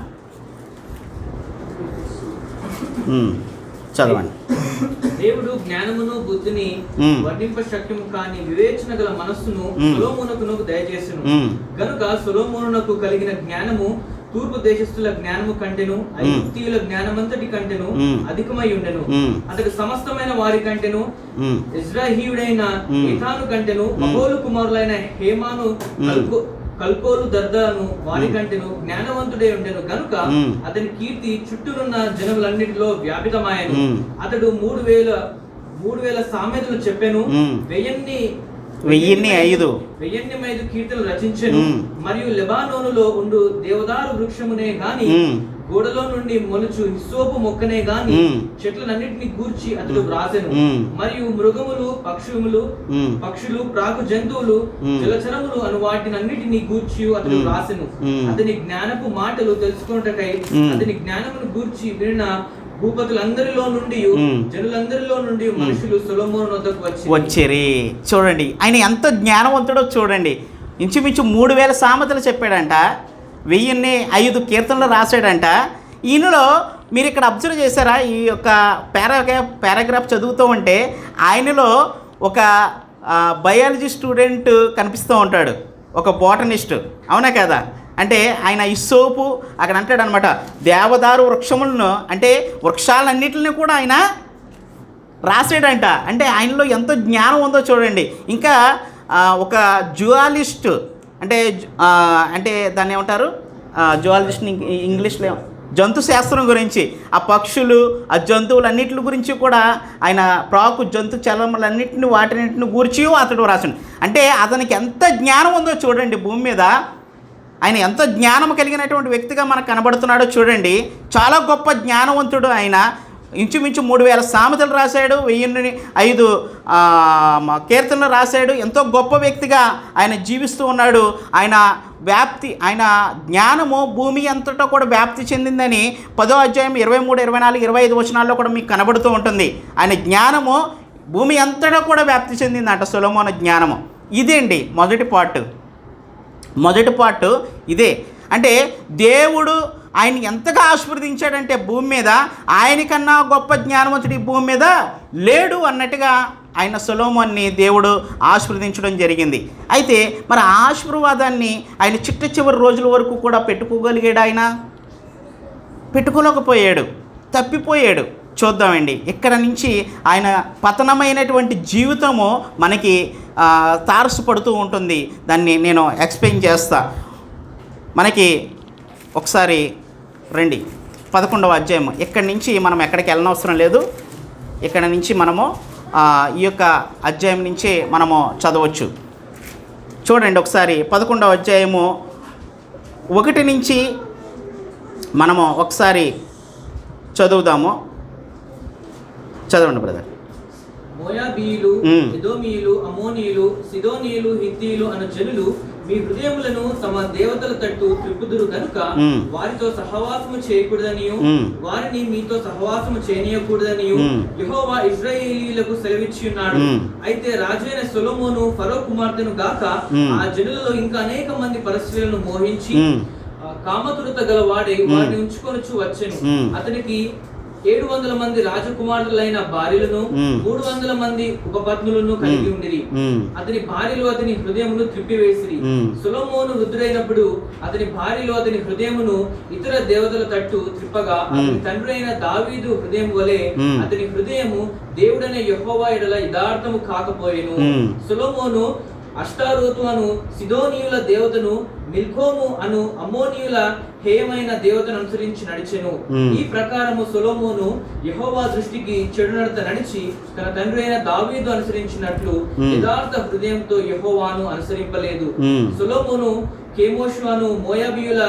చదవండి. దేవుడు జ్ఞానమును బుద్ధిని వర్ణింప శక్యము కాని వివేచన గల మనస్సును సొలొమోనుకు దయచేసెను. గనుక సొలొమోనునకు కలిగిన జ్ఞానము తూర్పు దేశస్థుల జ్ఞానము కంటెను ఐగుప్తీయుల జ్ఞానమంతటి కంటెను అధికమై ఉండెను. అతడు సమస్తమైన వారి కంటెను ఇజ్రాహీయుడైన ఏతాను కంటెను మహోలు కుమారులైన హేమాను కల్కోలు దర్దాను వారి కంటెను జ్ఞానవంతుడై ఉండెను గనుక అతని కీర్తి చుట్టూనున్న జనములన్నిటిలో వ్యాపితమాయను. అతడు 3000 సామెతలు చెప్పెను, 1005 కీర్తనలు రచించెను. మరియు లెబానోనులో ఉండు దేవదారు వృక్షమునే గాని గోడలో నుండి మొలుచు హిస్సోపు మొక్కనే గాని చెట్లనన్నిటిని గూర్చి అతడు వ్రాసెను. మరియు మృగములు పక్షులు ప్రాకు జంతువులు జలచరములు అను వాటినన్నిటిని గూర్చి అతడు వ్రాసెను. అతని జ్ఞానపు మాటలు తెలుసుకొనుటకై అతని జ్ఞానమును గూర్చి వినిన భూపతులందరిలో నుండి జనులందరిలో నుండి మనుషులు సొలొమోను వద్దకు వచ్చిరి. చూడండి ఆయన ఎంత జ్ఞానవంతుడో చూడండి. ఇంచుమించు 3000 సామెతలు చెప్పాడంట, 1005 కీర్తనలు రాశాడంట. ఈయనలో మీరు ఇక్కడ అబ్జర్వ్ చేశారా? ఈ యొక్క పారాగ్రాఫ్ చదువుతూ ఉంటే ఆయనలో ఒక బయాలజీ స్టూడెంట్ కనిపిస్తూ ఉంటాడు, ఒక బోటనిస్ట్, అవునా కదా? అంటే ఆయన ఇస్సోపు అక్కడ అంటాడు అనమాట, దేవదారు వృక్షములను అంటే వృక్షాలన్నిటిని కూడా ఆయన రాసాడంట. అంటే ఆయనలో ఎంత జ్ఞానం ఉందో చూడండి. ఇంకా ఒక జువాలిస్ట్ అంటే దాన్ని ఏమంటారు, జువాలజిస్ట్ని ఇంగ్లీష్లో జంతు శాస్త్రం గురించి, ఆ పక్షులు ఆ జంతువులన్నిటి గురించి కూడా ఆయన ప్రాకు జంతు చలములన్నింటిని వాటిన్నింటిని గూర్చి అతడు రాసాడు. అంటే అతనికి ఎంత జ్ఞానం ఉందో చూడండి. భూమి మీద ఆయన ఎంత జ్ఞానం కలిగినటువంటి వ్యక్తిగా మనకు కనబడుతున్నాడో చూడండి. చాలా గొప్ప జ్ఞానవంతుడు ఆయన. ఇంచుమించు 3000 సామెతలు రాశాడు, 1005 కీర్తనలు రాశాడు. ఎంతో గొప్ప వ్యక్తిగా ఆయన జీవిస్తూ ఉన్నాడు. ఆయన జ్ఞానము భూమి అంతటా కూడా వ్యాప్తి చెందిందని 10వ అధ్యాయం 23, 24, 25 వచనాల్లో కూడా మీకు కనబడుతూ ఉంటుంది. ఆయన జ్ఞానము భూమి అంతటా కూడా వ్యాప్తి చెందిందంట, సొలొమోను జ్ఞానము. ఇదేండి మొదటి పార్ట్ ఇదే. అంటే దేవుడు ఆయన ఎంతగా ఆశీర్వదించాడంటే భూమి మీద ఆయనకన్నా గొప్ప జ్ఞానవంతుడు ఈ భూమి మీద లేడు అన్నట్టుగా ఆయన సొలొమోన్ని దేవుడు ఆశీర్వదించడం జరిగింది. అయితే మరి ఆ ఆశీర్వాదాన్ని ఆయన చిట్ట చివరి రోజుల వరకు కూడా పెట్టుకోగలిగాడు? ఆయన పెట్టుకోలేకపోయాడు, తప్పిపోయాడు. చూద్దామండి. ఇక్కడ నుంచి ఆయన పతనమైనటువంటి జీవితము మనకి తారసపడుతూ ఉంటుంది. దాన్ని నేను ఎక్స్ప్లెయిన్ చేస్తా. మనకి ఒకసారి రండి 11వ అధ్యాయం. ఇక్కడి నుంచి మనం ఎక్కడికి వెళ్ళనవసరం లేదు. ఇక్కడ నుంచి మనము ఈ యొక్క అధ్యాయం నుంచి మనము చదవచ్చు. చూడండి ఒకసారి 11వ అధ్యాయము 1 నుంచి మనము ఒకసారి చదువుదాము. చదవండి బ్రదర్. మోయాబీయులు, ఎదోమీయులు, అమోనీయులు, సిదోనీయులు, హిత్తీయులు అను జనులు మీ హృదయములను తమ దేవతల తట్టు త్రిప్పుదురు గనుక వారితో సహవాసము చేయకూడదనియు వారిని మీతో సహవాసము చేయనీయకూడదనియు యెహోవా ఇశ్రాయేలీయులకు సెలవిచ్చి ఉన్నాడు. అయితే రాజైన సొలొమోను ఫరో కుమార్తెను గాక ఆ జనులలో ఇంకా అనేక మంది పరస్త్రీలను మోహించి కామతురత గల వాడే వారిని ఉంచుకొనుచు వచ్చెను. అతనికి 700 మంది రాజకుమారులైన భార్యలను 300 మంది ఉపపత్నులను కలిగి ఉండిరి. అతని భార్యలు అతని హృదయమును త్రిప్పివేసిరి. సొలొమోను వృద్ధుడైనప్పుడు అతని భార్యలు అతని హృదయమును ఇతర దేవతల తట్టు త్రిప్పగా అతని తండ్రి అయిన దావీదు హృదయం వలె అతని హృదయము దేవుడైన యెహోవా యెడల యథార్థము కాకపోయెను. సొలొమోను అష్టారోతు అను సిదోనీయుల దేవతను, మిల్కోము అను అమ్మోనీయుల హేయమైన దేవతను అనుసరించి నడిచెను. ఈ ప్రకారము సొలొమోను యెహోవా దృష్టికి చెడు నడత నడిచి తన తండ్రి అయిన దావీదు అనుసరించినట్లు యథార్థ హృదయంతో యెహోవాను అనుసరింపలేదు. సొలొమోను కెమోషు అను మోయాబీయుల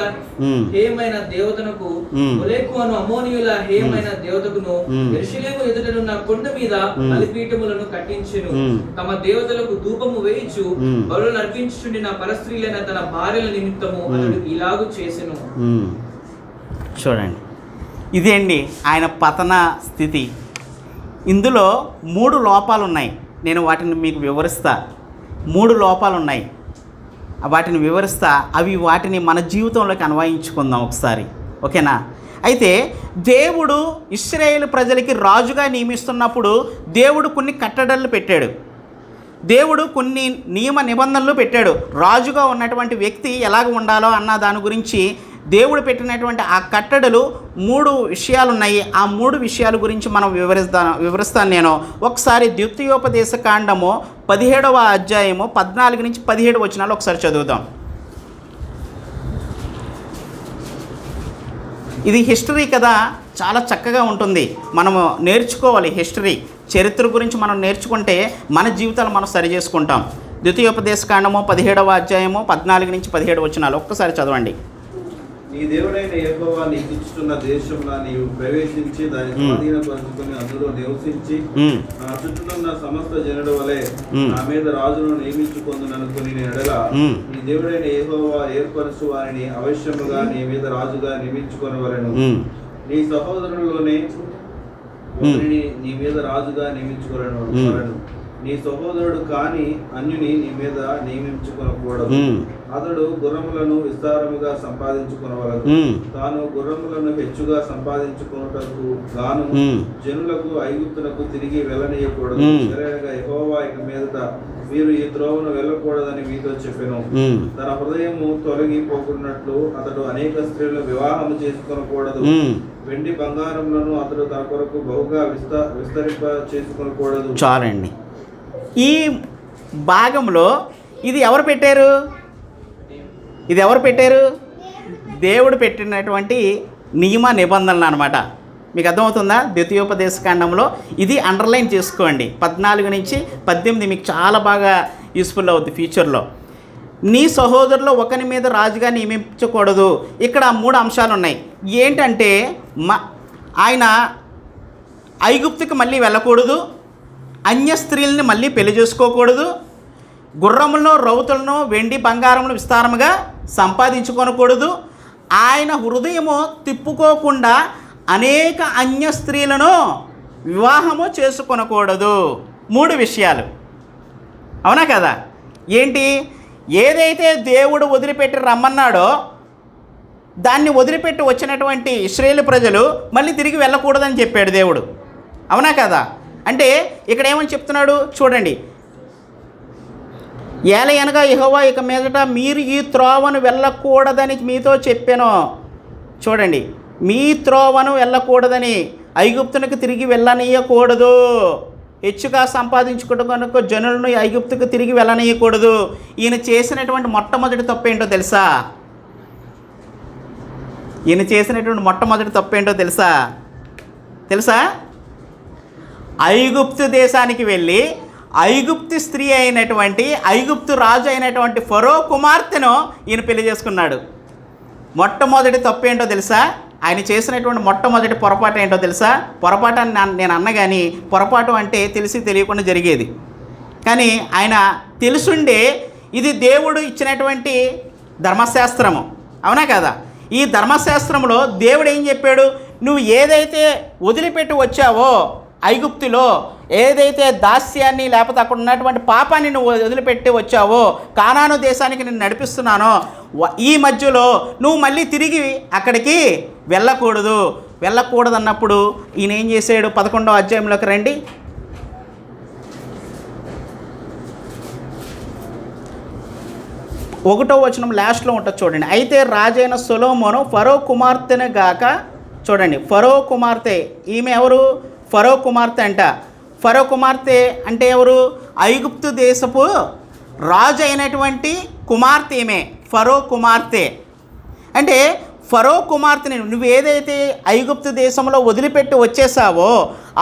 హేయమైన దేవతనకు, మొలెకు అను అమోనీయుల హేయమైన దేవతకును యెరూషలేము ఎదుటనున్న కొండ మీద బలిపీఠములను కట్టించెను. తమ దేవతలకు ధూపము వేయించు బలులను అర్పించుచుండిన పరస్త్రీలైన తన భార్యల నిమిత్తము అతడు ఇలాగు చేసెను. చూడండి, ఇదే అండి ఆయన పతన స్థితి. ఇందులో 3 లోపాలు ఉన్నాయి. నేను వాటిని మీకు వివరిస్తా. 3 లోపాలు ఉన్నాయి, వాటిని వివరిస్తా. వాటిని మన జీవితంలోకి అన్వయించుకుందాం ఒకసారి, ఓకేనా? అయితే దేవుడు ఇశ్రాయేలు ప్రజలకి రాజుగా నియమిస్తున్నప్పుడు దేవుడు కొన్ని కట్టడలు పెట్టాడు. దేవుడు కొన్ని నియమ నిబంధనలు పెట్టాడు. రాజుగా ఉన్నటువంటి వ్యక్తి ఎలాగ ఉండాలో అన్న దాని గురించి దేవుడు పెట్టినటువంటి ఆ కట్టడలు 3 విషయాలు ఉన్నాయి. ఆ 3 విషయాల గురించి మనం వివరిస్తాను నేను. ఒకసారి ద్వితీయోపదేశ కాండము 17వ అధ్యాయము 14 నుంచి 17 వచనాలు ఒకసారి చదువుదాం. ఇది హిస్టరీ కదా, చాలా చక్కగా ఉంటుంది. మనము నేర్చుకోవాలి హిస్టరీ, చరిత్ర గురించి మనం నేర్చుకుంటే మన జీవితాలు మనం సరి చేసుకుంటాం. ద్వితీయోపదేశ కాండము 17వ అధ్యాయము 14 నుంచి 17 వచనాలు ఒక్కసారి చదవండి. నీ దేవుడైన యెహోవా నీకు ఇచ్చుతున్న దేశంలో నీవు ప్రవేశించి దాన్ని స్వాధీనపరుచుకుని అందులో నివసించి నా చుట్టూనున్న సమస్త జనుల వలె నా మీద రాజును నియమించుకొందుననుకుని ఎడల నీ దేవుడైన యెహోవా ఏర్పరచు వారిని అవశ్యముగా నీ మీద రాజుగా నియమించుకొనవలెను. నీ సహోదరులోనే ఒకరిని నీ మీద రాజుగా నియమించుకొనవలెను. నీ సహోదరుడు కాని అన్యుని నీ మీద నియమించుకొనకూడదు. అతడు గుర్రములను విస్తారముగా సంపాదించుకొనవలదు. తాను గుర్రములను హెచ్చుగా సంపాదించుకొనుటకు గాను జనులకు ఐగుప్తునకు తిరిగి వెళ్ళనీయకూడదు. సరేగా యెహోవా ఇక మీదట మీరు ఈ త్రోవను వెళ్ళకూడదని మీతో చెప్పెను. తన హృదయము తొలగిపోకున్నట్లు అతడు అనేక స్త్రీలను వివాహము చేసుకొనకూడదు. వెండి బంగారములను అతడు తన కొరకు బహుగా విస్తరింప చేసుకొనకూడదు. చాలండి. ఈ భాగంలో ఇది ఎవరు పెట్టారు? ఇది ఎవరు పెట్టారు? దేవుడు పెట్టినటువంటి నియమ నిబంధనలు అన్నమాట. మీకు అర్థమవుతుందా? ద్వితీయోపదేశ కాండంలో ఇది అండర్లైన్ చేసుకోండి. 14 నుంచి 18 మీకు చాలా బాగా యూస్ఫుల్ అవుతుంది ఫ్యూచర్లో. నీ సహోదరులో ఒకరి మీద రాజుగా నియమించకూడదు. ఇక్కడ 3 అంశాలు ఉన్నాయి. ఏంటంటే ఆయన ఐగుప్తుకి మళ్ళీ వెళ్ళకూడదు, అన్య స్త్రీలని మళ్ళీ పెళ్లి చేసుకోకూడదు, గుర్రములను రౌతులను వెండి బంగారమును విస్తారముగా సంపాదించుకోనకూడదు, ఆయన హృదయము తిప్పుకోకుండా అనేక అన్య స్త్రీలను వివాహము చేసుకొనకూడదు. 3 విషయాలు, అవునా కదా? ఏంటి? ఏదైతే దేవుడు వదిలిపెట్టి రమ్మన్నాడో దాన్ని వదిలిపెట్టి వచ్చినటువంటి ఇశ్రాయేలు ప్రజలు మళ్ళీ తిరిగి వెళ్ళకూడదని చెప్పాడు దేవుడు, అవునా కదా? అంటే ఇక్కడ ఏమని చెప్తున్నాడు చూడండి. ఏలయనగా యెహోవా ఇక మీదట మీరు ఈ త్రోవను వెళ్ళకూడదని మీతో చెప్పాను. చూడండి, మీ త్రోవను వెళ్ళకూడదని, ఐగుప్తునికి తిరిగి వెళ్ళనీయకూడదు, హెచ్చుగా సంపాదించుకోవడానికి జనులను ఐగుప్తుకు తిరిగి వెళ్ళనీయకూడదు. ఈయన చేసినటువంటి మొట్టమొదటి తప్పేంటో తెలుసా? ఈయన చేసినటువంటి మొట్టమొదటి తప్పేంటో తెలుసా? ఐగుప్తు దేశానికి వెళ్ళి ఐగుప్తు స్త్రీ అయినటువంటి ఐగుప్తు రాజు అయినటువంటి ఫరో కుమార్తెను ఈయన పెళ్లి చేసుకున్నాడు. మొట్టమొదటి తప్పు ఏంటో తెలుసా? ఆయన చేసినటువంటి మొట్టమొదటి పొరపాటు ఏంటో తెలుసా? పొరపాటు అని నేను అన్నగాని, పొరపాటు అంటే తెలిసి తెలియకుండా జరిగేది. కానీ ఆయన తెలుసుండే ఇది దేవుడు ఇచ్చినటువంటి ధర్మశాస్త్రము, అవునా కదా? ఈ ధర్మశాస్త్రంలో దేవుడు ఏం చెప్పాడు? నువ్వు ఏదైతే వదిలిపెట్టి వచ్చావో ఐగుప్తులో, ఏదైతే దాస్యాన్ని లేకపోతే అక్కడ ఉన్నటువంటి పాపాన్ని నువ్వు వదిలిపెట్టి వచ్చావో, కానాను దేశానికి నేను నడిపిస్తున్నానో, ఈ మధ్యలో నువ్వు మళ్ళీ తిరిగి అక్కడికి వెళ్ళకూడదు అన్నప్పుడు ఈయన ఏం చేశాడు? 11వ అధ్యాయంలోకి రండి. 1వ వచనం లాస్ట్లో ఉంటుంది చూడండి. అయితే రాజైన సొలొమోను ఫరో కుమార్తెను గాక, చూడండి, ఫరో కుమార్తె, ఈమె ఎవరు? ఫరో కుమార్తె అంట. ఫరో కుమార్తె అంటే ఎవరు? ఐగుప్తు దేశపు రాజు అయినటువంటి కుమార్తె ఈమె ఫరో కుమార్తె. అంటే ఫరో కుమార్తెని నువ్వు ఏదైతే ఐగుప్తు దేశంలో వదిలిపెట్టి వచ్చేసావో,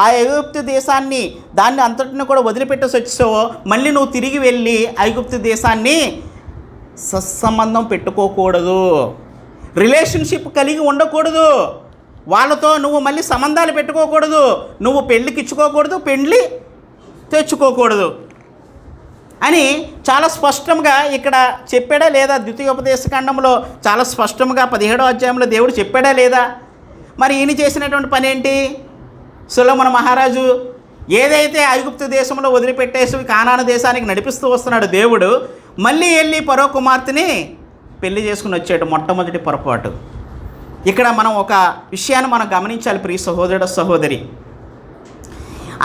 ఆ ఐగుప్తు దేశాన్ని దాన్ని అంతటిని కూడా వదిలిపెట్టేసి వచ్చేసావో, మళ్ళీ నువ్వు తిరిగి వెళ్ళి ఐగుప్తు దేశాన్ని సత్సంబంధం పెట్టుకోకూడదు, రిలేషన్షిప్ కలిగి ఉండకూడదు, వాళ్ళతో నువ్వు మళ్ళీ సంబంధాలు పెట్టుకోకూడదు, నువ్వు పెళ్ళికి ఇచ్చుకోకూడదు, పెళ్ళి తెచ్చుకోకూడదు అని చాలా స్పష్టంగా ఇక్కడ చెప్పాడా లేదా? ద్వితీయోపదేశకాండంలో చాలా స్పష్టంగా 17వ అధ్యాయంలో దేవుడు చెప్పాడా లేదా? మరి ఈయన చేసినటువంటి పని ఏంటి? సొలొమోను మహారాజు ఏదైతే ఐగుప్తు దేశంలో వదిలిపెట్టేసి కానాను దేశానికి నడిపిస్తూ వస్తున్నాడు దేవుడు, మళ్ళీ వెళ్ళి ఫరో కుమార్తెని పెళ్లి చేసుకుని వచ్చాడు. మొట్టమొదటి పొరపాటు. ఇక్కడ మనం ఒక విషయాన్ని మనం గమనించాలి ప్రియ సహోదరి.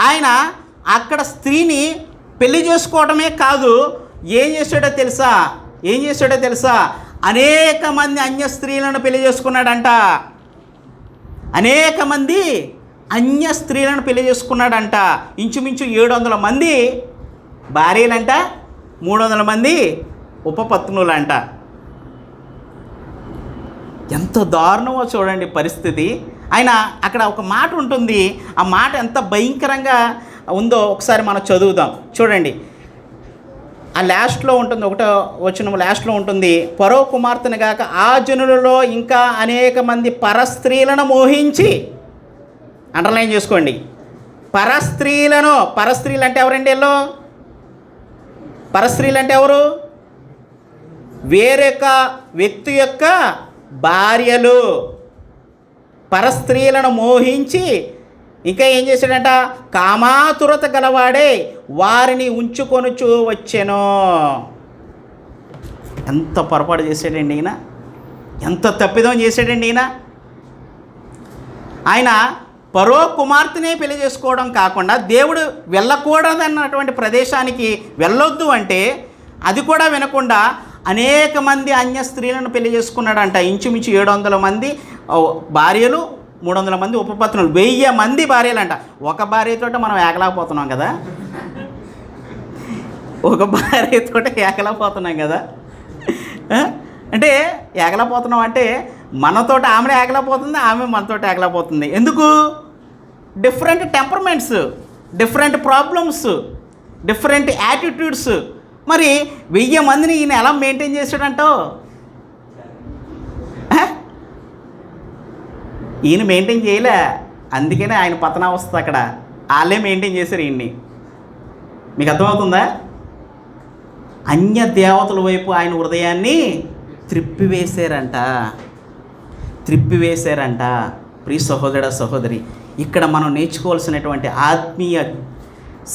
ఆయన అక్కడ స్త్రీని పెళ్లి చేసుకోవడమే కాదు, ఏం చేశాడో తెలుసా? అనేక మంది అన్య స్త్రీలను పెళ్లి చేసుకున్నాడంట. అనేక మంది అన్య స్త్రీలను పెళ్లి చేసుకున్నాడంట. ఇంచుమించు 700 మంది భార్యలంట, 300 మంది ఉపపత్నులంట. ఎంత దారుణమో చూడండి పరిస్థితి. ఆయన అక్కడ ఒక మాట ఉంటుంది, ఆ మాట ఎంత భయంకరంగా ఉందో ఒకసారి మనం చదువుదాం. చూడండి, ఆ లాస్ట్లో ఉంటుంది, 1వ వచనం లాస్ట్లో ఉంటుంది, ఫరో కుమార్తెను గాక ఆ జనులలో ఇంకా అనేక మంది పరస్త్రీలను మోహించి, అండర్లైన్ చేసుకోండి, పరస్త్రీలను. పరస్త్రీలు అంటే ఎవరండి? వీళ్ళు పరస్త్రీలు అంటే ఎవరు? వేరొక వ్యక్తి యొక్క భార్యలు. పరస్త్రీలను మోహించి ఇంకా ఏం చేశాడంట? కామాతురత గలవాడే వారిని ఉంచుకొనుచు వచ్చెను. ఎంత పొరపాటు చేశాడండి ఈయన, ఎంత తప్పిదం చేశాడండి ఈయన. ఆయన ఫరో కుమార్తెనే పెళ్లి చేసుకోవడం కాకుండా దేవుడు వెళ్ళకూడదన్నటువంటి ప్రదేశానికి వెళ్ళొద్దు అంటే అది కూడా వినకుండా అనేక మంది అన్య స్త్రీలను పెళ్లి చేసుకున్నాడంట. ఇంచుమించు 700 మంది భార్యలు, 300 మంది ఉపపత్నులు, 1000 మంది భార్యలంట. ఒక భార్యతో మనం ఏకలేకపోతున్నాం కదా, ఒక భార్యతో ఏకలేకపోతున్నాం కదా. అంటే ఏకలేకపోతున్నాం అంటే మనతో ఆమె ఏకలేకపోతుంది, ఆమె మనతో ఏకలేకపోతుంది. ఎందుకు? Different temperaments, different problems, different attitudes. మరి 1000 మందిని ఈయన ఎలా మెయింటైన్ చేశాడంటో? ఈయన మెయింటైన్ చేయలే, అందుకనే ఆయన పతనావస్థ అక్కడ. వాళ్ళే మెయింటైన్ చేశారు ఈయన్ని. మీకు అర్థమవుతుందా? అన్య దేవతల వైపు ఆయన హృదయాన్ని త్రిప్పివేశారంట. ప్రియ సహోదర సహోదరి, ఇక్కడ మనం నేర్చుకోవాల్సినటువంటి ఆత్మీయ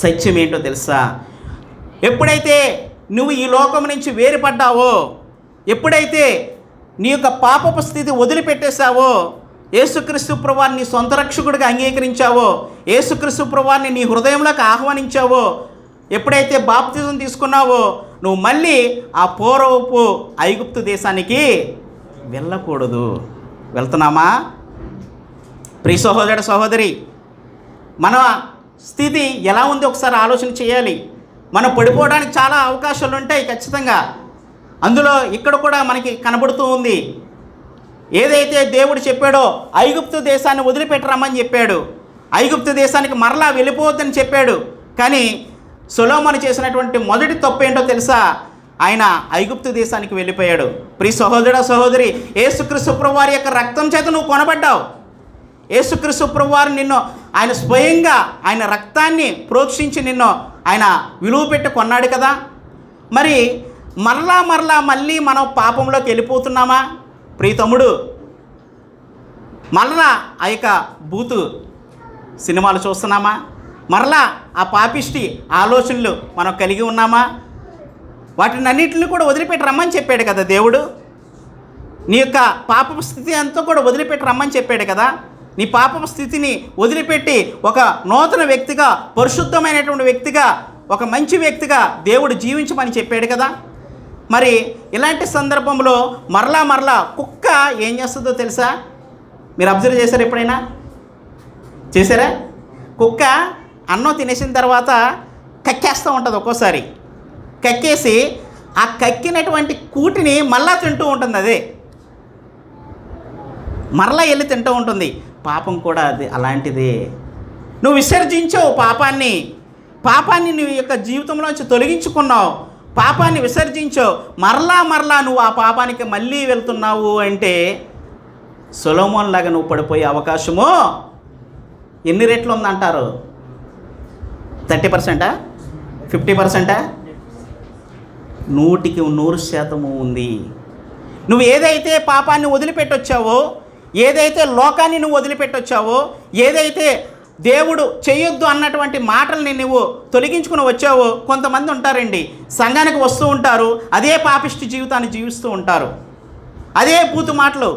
సత్యం ఏంటో తెలుసా? ఎప్పుడైతే నువ్వు ఈ లోకం నుంచి వేరుపడ్డావో, ఎప్పుడైతే నీ యొక్క పాపపు స్థితి వదిలిపెట్టేశావో, యేసుక్రీస్తు ప్రభువాన్ని నీ సొంత రక్షకుడిగా అంగీకరించావో, యేసుక్రీస్తు ప్రభువాన్ని నీ హృదయంలోకి ఆహ్వానించావో, ఎప్పుడైతే బాప్తిజం తీసుకున్నావో, నువ్వు మళ్ళీ ఆ పూర్వపు ఐగుప్తు దేశానికి వెళ్ళకూడదు. వెళ్తున్నామా? ప్రియ సహోదర సహోదరి, మన స్థితి ఎలా ఉంది ఒకసారి ఆలోచన చేయాలి. మనం పడిపోవడానికి చాలా అవకాశాలు ఉంటాయి ఖచ్చితంగా. అందులో ఇక్కడ కూడా మనకి కనబడుతూ ఉంది. ఏదైతే దేవుడు చెప్పాడో ఐగుప్తు దేశాన్ని వదిలిపెట్టరమ్మని చెప్పాడు, ఐగుప్తు దేశానికి మరలా వెళ్ళిపోవద్దని చెప్పాడు. కానీ సొలొమోను చేసినటువంటి మొదటి తప్పు ఏంటో తెలుసా? ఆయన ఐగుప్తు దేశానికి వెళ్ళిపోయాడు. ప్రియ సహోదర సహోదరి, యేసుక్రీస్తు ప్రభువారి యొక్క రక్తం చేత నువ్వు కొనబడ్డావు. యేసుక్రీస్తు ప్రభువారు నిన్ను ఆయన స్వయంగా ఆయన రక్తాన్ని ప్రోక్షించి నిన్ను ఆయన విలువ పెట్టి కొన్నాడు కదా. మరి మళ్ళీ మనం పాపంలోకి వెళ్ళిపోతున్నామా? ప్రియ తమ్ముడు, మరలా ఆ యొక్క బూతు సినిమాలు చూస్తున్నామా? మరలా ఆ పాపిష్టి ఆలోచనలు మనం కలిగి ఉన్నామా? వాటిని అన్నింటిని కూడా వదిలిపెట్టి రమ్మని చెప్పాడు కదా దేవుడు. నీ యొక్క పాపపు స్థితి అంతా కూడా వదిలిపెట్టి రమ్మని చెప్పాడు కదా. నీ పాపపు స్థితిని వదిలిపెట్టి ఒక నూతన వ్యక్తిగా, పరిశుద్ధమైనటువంటి వ్యక్తిగా, ఒక మంచి వ్యక్తిగా దేవుడు జీవించమని చెప్పాడు కదా. మరి ఇలాంటి సందర్భంలో మరలా కుక్క ఏం చేస్తుందో తెలుసా? మీరు అబ్జర్వ్ చేశారు ఎప్పుడైనా? చేశారా? కుక్క అన్నం తినేసిన తర్వాత కక్కేస్తూ ఉంటుంది. ఒక్కోసారి కక్కేసి ఆ కక్కినటువంటి కూటిని మళ్ళా తింటూ ఉంటుంది. అదే మరలా వెళ్ళి తింటూ ఉంటుంది. పాపం కూడా అది అలాంటిదే. నువ్వు విసర్జించావు పాపాన్ని నీ యొక్క జీవితంలోంచి తొలగించుకున్నావు, పాపాన్ని విసర్జించావు, మరలా నువ్వు ఆ పాపానికి మళ్ళీ వెళ్తున్నావు అంటే సొలొమోన్ లాగా నువ్వు పడిపోయే అవకాశము ఎన్ని రెట్లు ఉందంటారు? 30%, 50%, 100% ఉంది. నువ్వు ఏదైతే పాపాన్ని వదిలిపెట్టొచ్చావో, ఏదైతే లోకాన్ని నువ్వు వదిలిపెట్టొచ్చావో, ఏదైతే దేవుడు చేయొద్దు అన్నటువంటి మాటల్ని నువ్వు తొలగించుకుని వచ్చావో, కొంతమంది ఉంటారండి సంఘానికి వస్తూ ఉంటారు, అదే పాపిష్టి జీవితాన్ని జీవిస్తూ ఉంటారు. అదే బూతు మాటలు,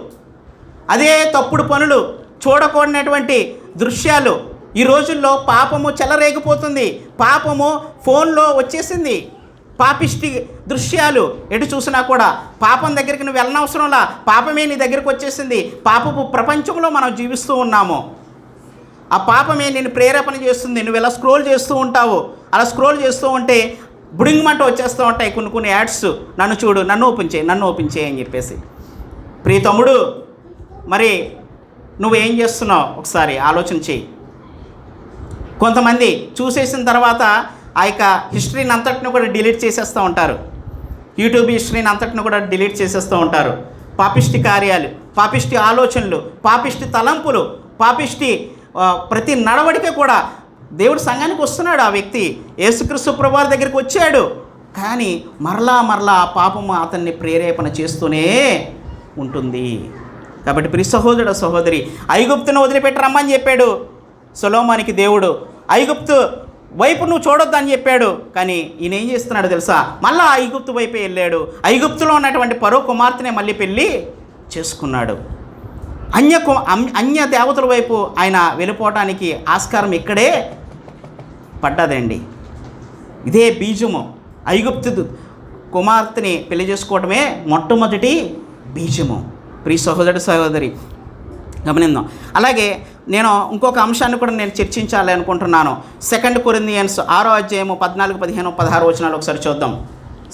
అదే తప్పుడు పనులు, చూడకూడనటువంటి దృశ్యాలు. ఈ రోజుల్లో పాపము చెలరేగిపోతుంది. పాపము ఫోన్లో వచ్చేసింది. పాపిష్టి దృశ్యాలు ఎటు చూసినా కూడా పాపం దగ్గరికి నువ్వు వెళ్ళనవసరంలా, పాపమే నీ దగ్గరికి వచ్చేసింది. పాపపు ప్రపంచంలో మనం జీవిస్తూ ఉన్నాము. ఆ పాపమే నేను ప్రేరేపణ చేస్తుంది. నువ్వు ఇలా స్క్రోల్ చేస్తూ ఉంటావు. అలా స్క్రోల్ చేస్తూ ఉంటే బుడింగ్మంట వచ్చేస్తూ ఉంటాయి కొన్ని యాడ్స్. నన్ను చూడు, నన్ను ఓపెన్ చేయి అని చెప్పేసి. ప్రియ తమ్ముడు, మరి నువ్వేం చేస్తున్నావు ఒకసారి ఆలోచన చేయి. కొంతమంది చూసేసిన తర్వాత ఆ యొక్క హిస్టరీని అంతటిని కూడా డిలీట్ చేసేస్తూ ఉంటారు. యూట్యూబ్ హిస్టరీని అంతటిని కూడా డిలీట్ చేసేస్తూ ఉంటారు. పాపిష్టి కార్యాలు, పాపిష్టి ఆలోచనలు, పాపిష్టి తలంపులు, పాపిష్టి ప్రతి నడవడిక కూడా. దేవుడు సంఘానికి వస్తున్నాడు, ఆ వ్యక్తి యేసుక్రీస్తు ప్రభువారి దగ్గరికి వచ్చాడు. కానీ మరలా ఆ పాపము అతన్ని ప్రేరేపణ చేస్తూనే ఉంటుంది. కాబట్టి ప్రియ సహోదరుడు సహోదరి, ఐగుప్తును వదిలిపెట్టి రమ్మని చెప్పాడు సొలొమోనుకి దేవుడు. ఐగుప్తు వైపు నువ్వు చూడొద్దని చెప్పాడు. కానీ ఈయన ఏం చేస్తున్నాడు తెలుసా? మళ్ళీ ఐగుప్తు వైపే వెళ్ళాడు. ఐగుప్తులో ఉన్నటువంటి ఫరో కుమార్తెనే మళ్ళీ పెళ్ళి చేసుకున్నాడు. అన్య దేవతల వైపు ఆయన వెళ్ళిపోవటానికి ఆస్కారం ఇక్కడే పడ్డదండి. ఇదే బీజము. ఐగుప్తు కుమార్తెని పెళ్లి చేసుకోవటమే మొట్టమొదటి బీజము. ప్రియ సహోదరుడు సహోదరి గమనిద్దాం. అలాగే నేను ఇంకొక అంశాన్ని కూడా నేను చర్చించాలి అనుకుంటున్నాను. 2 కొరింథియన్స్ 6వ అధ్యాయము 14, 15, 16 వచనాలు ఒకసారి చూద్దాం.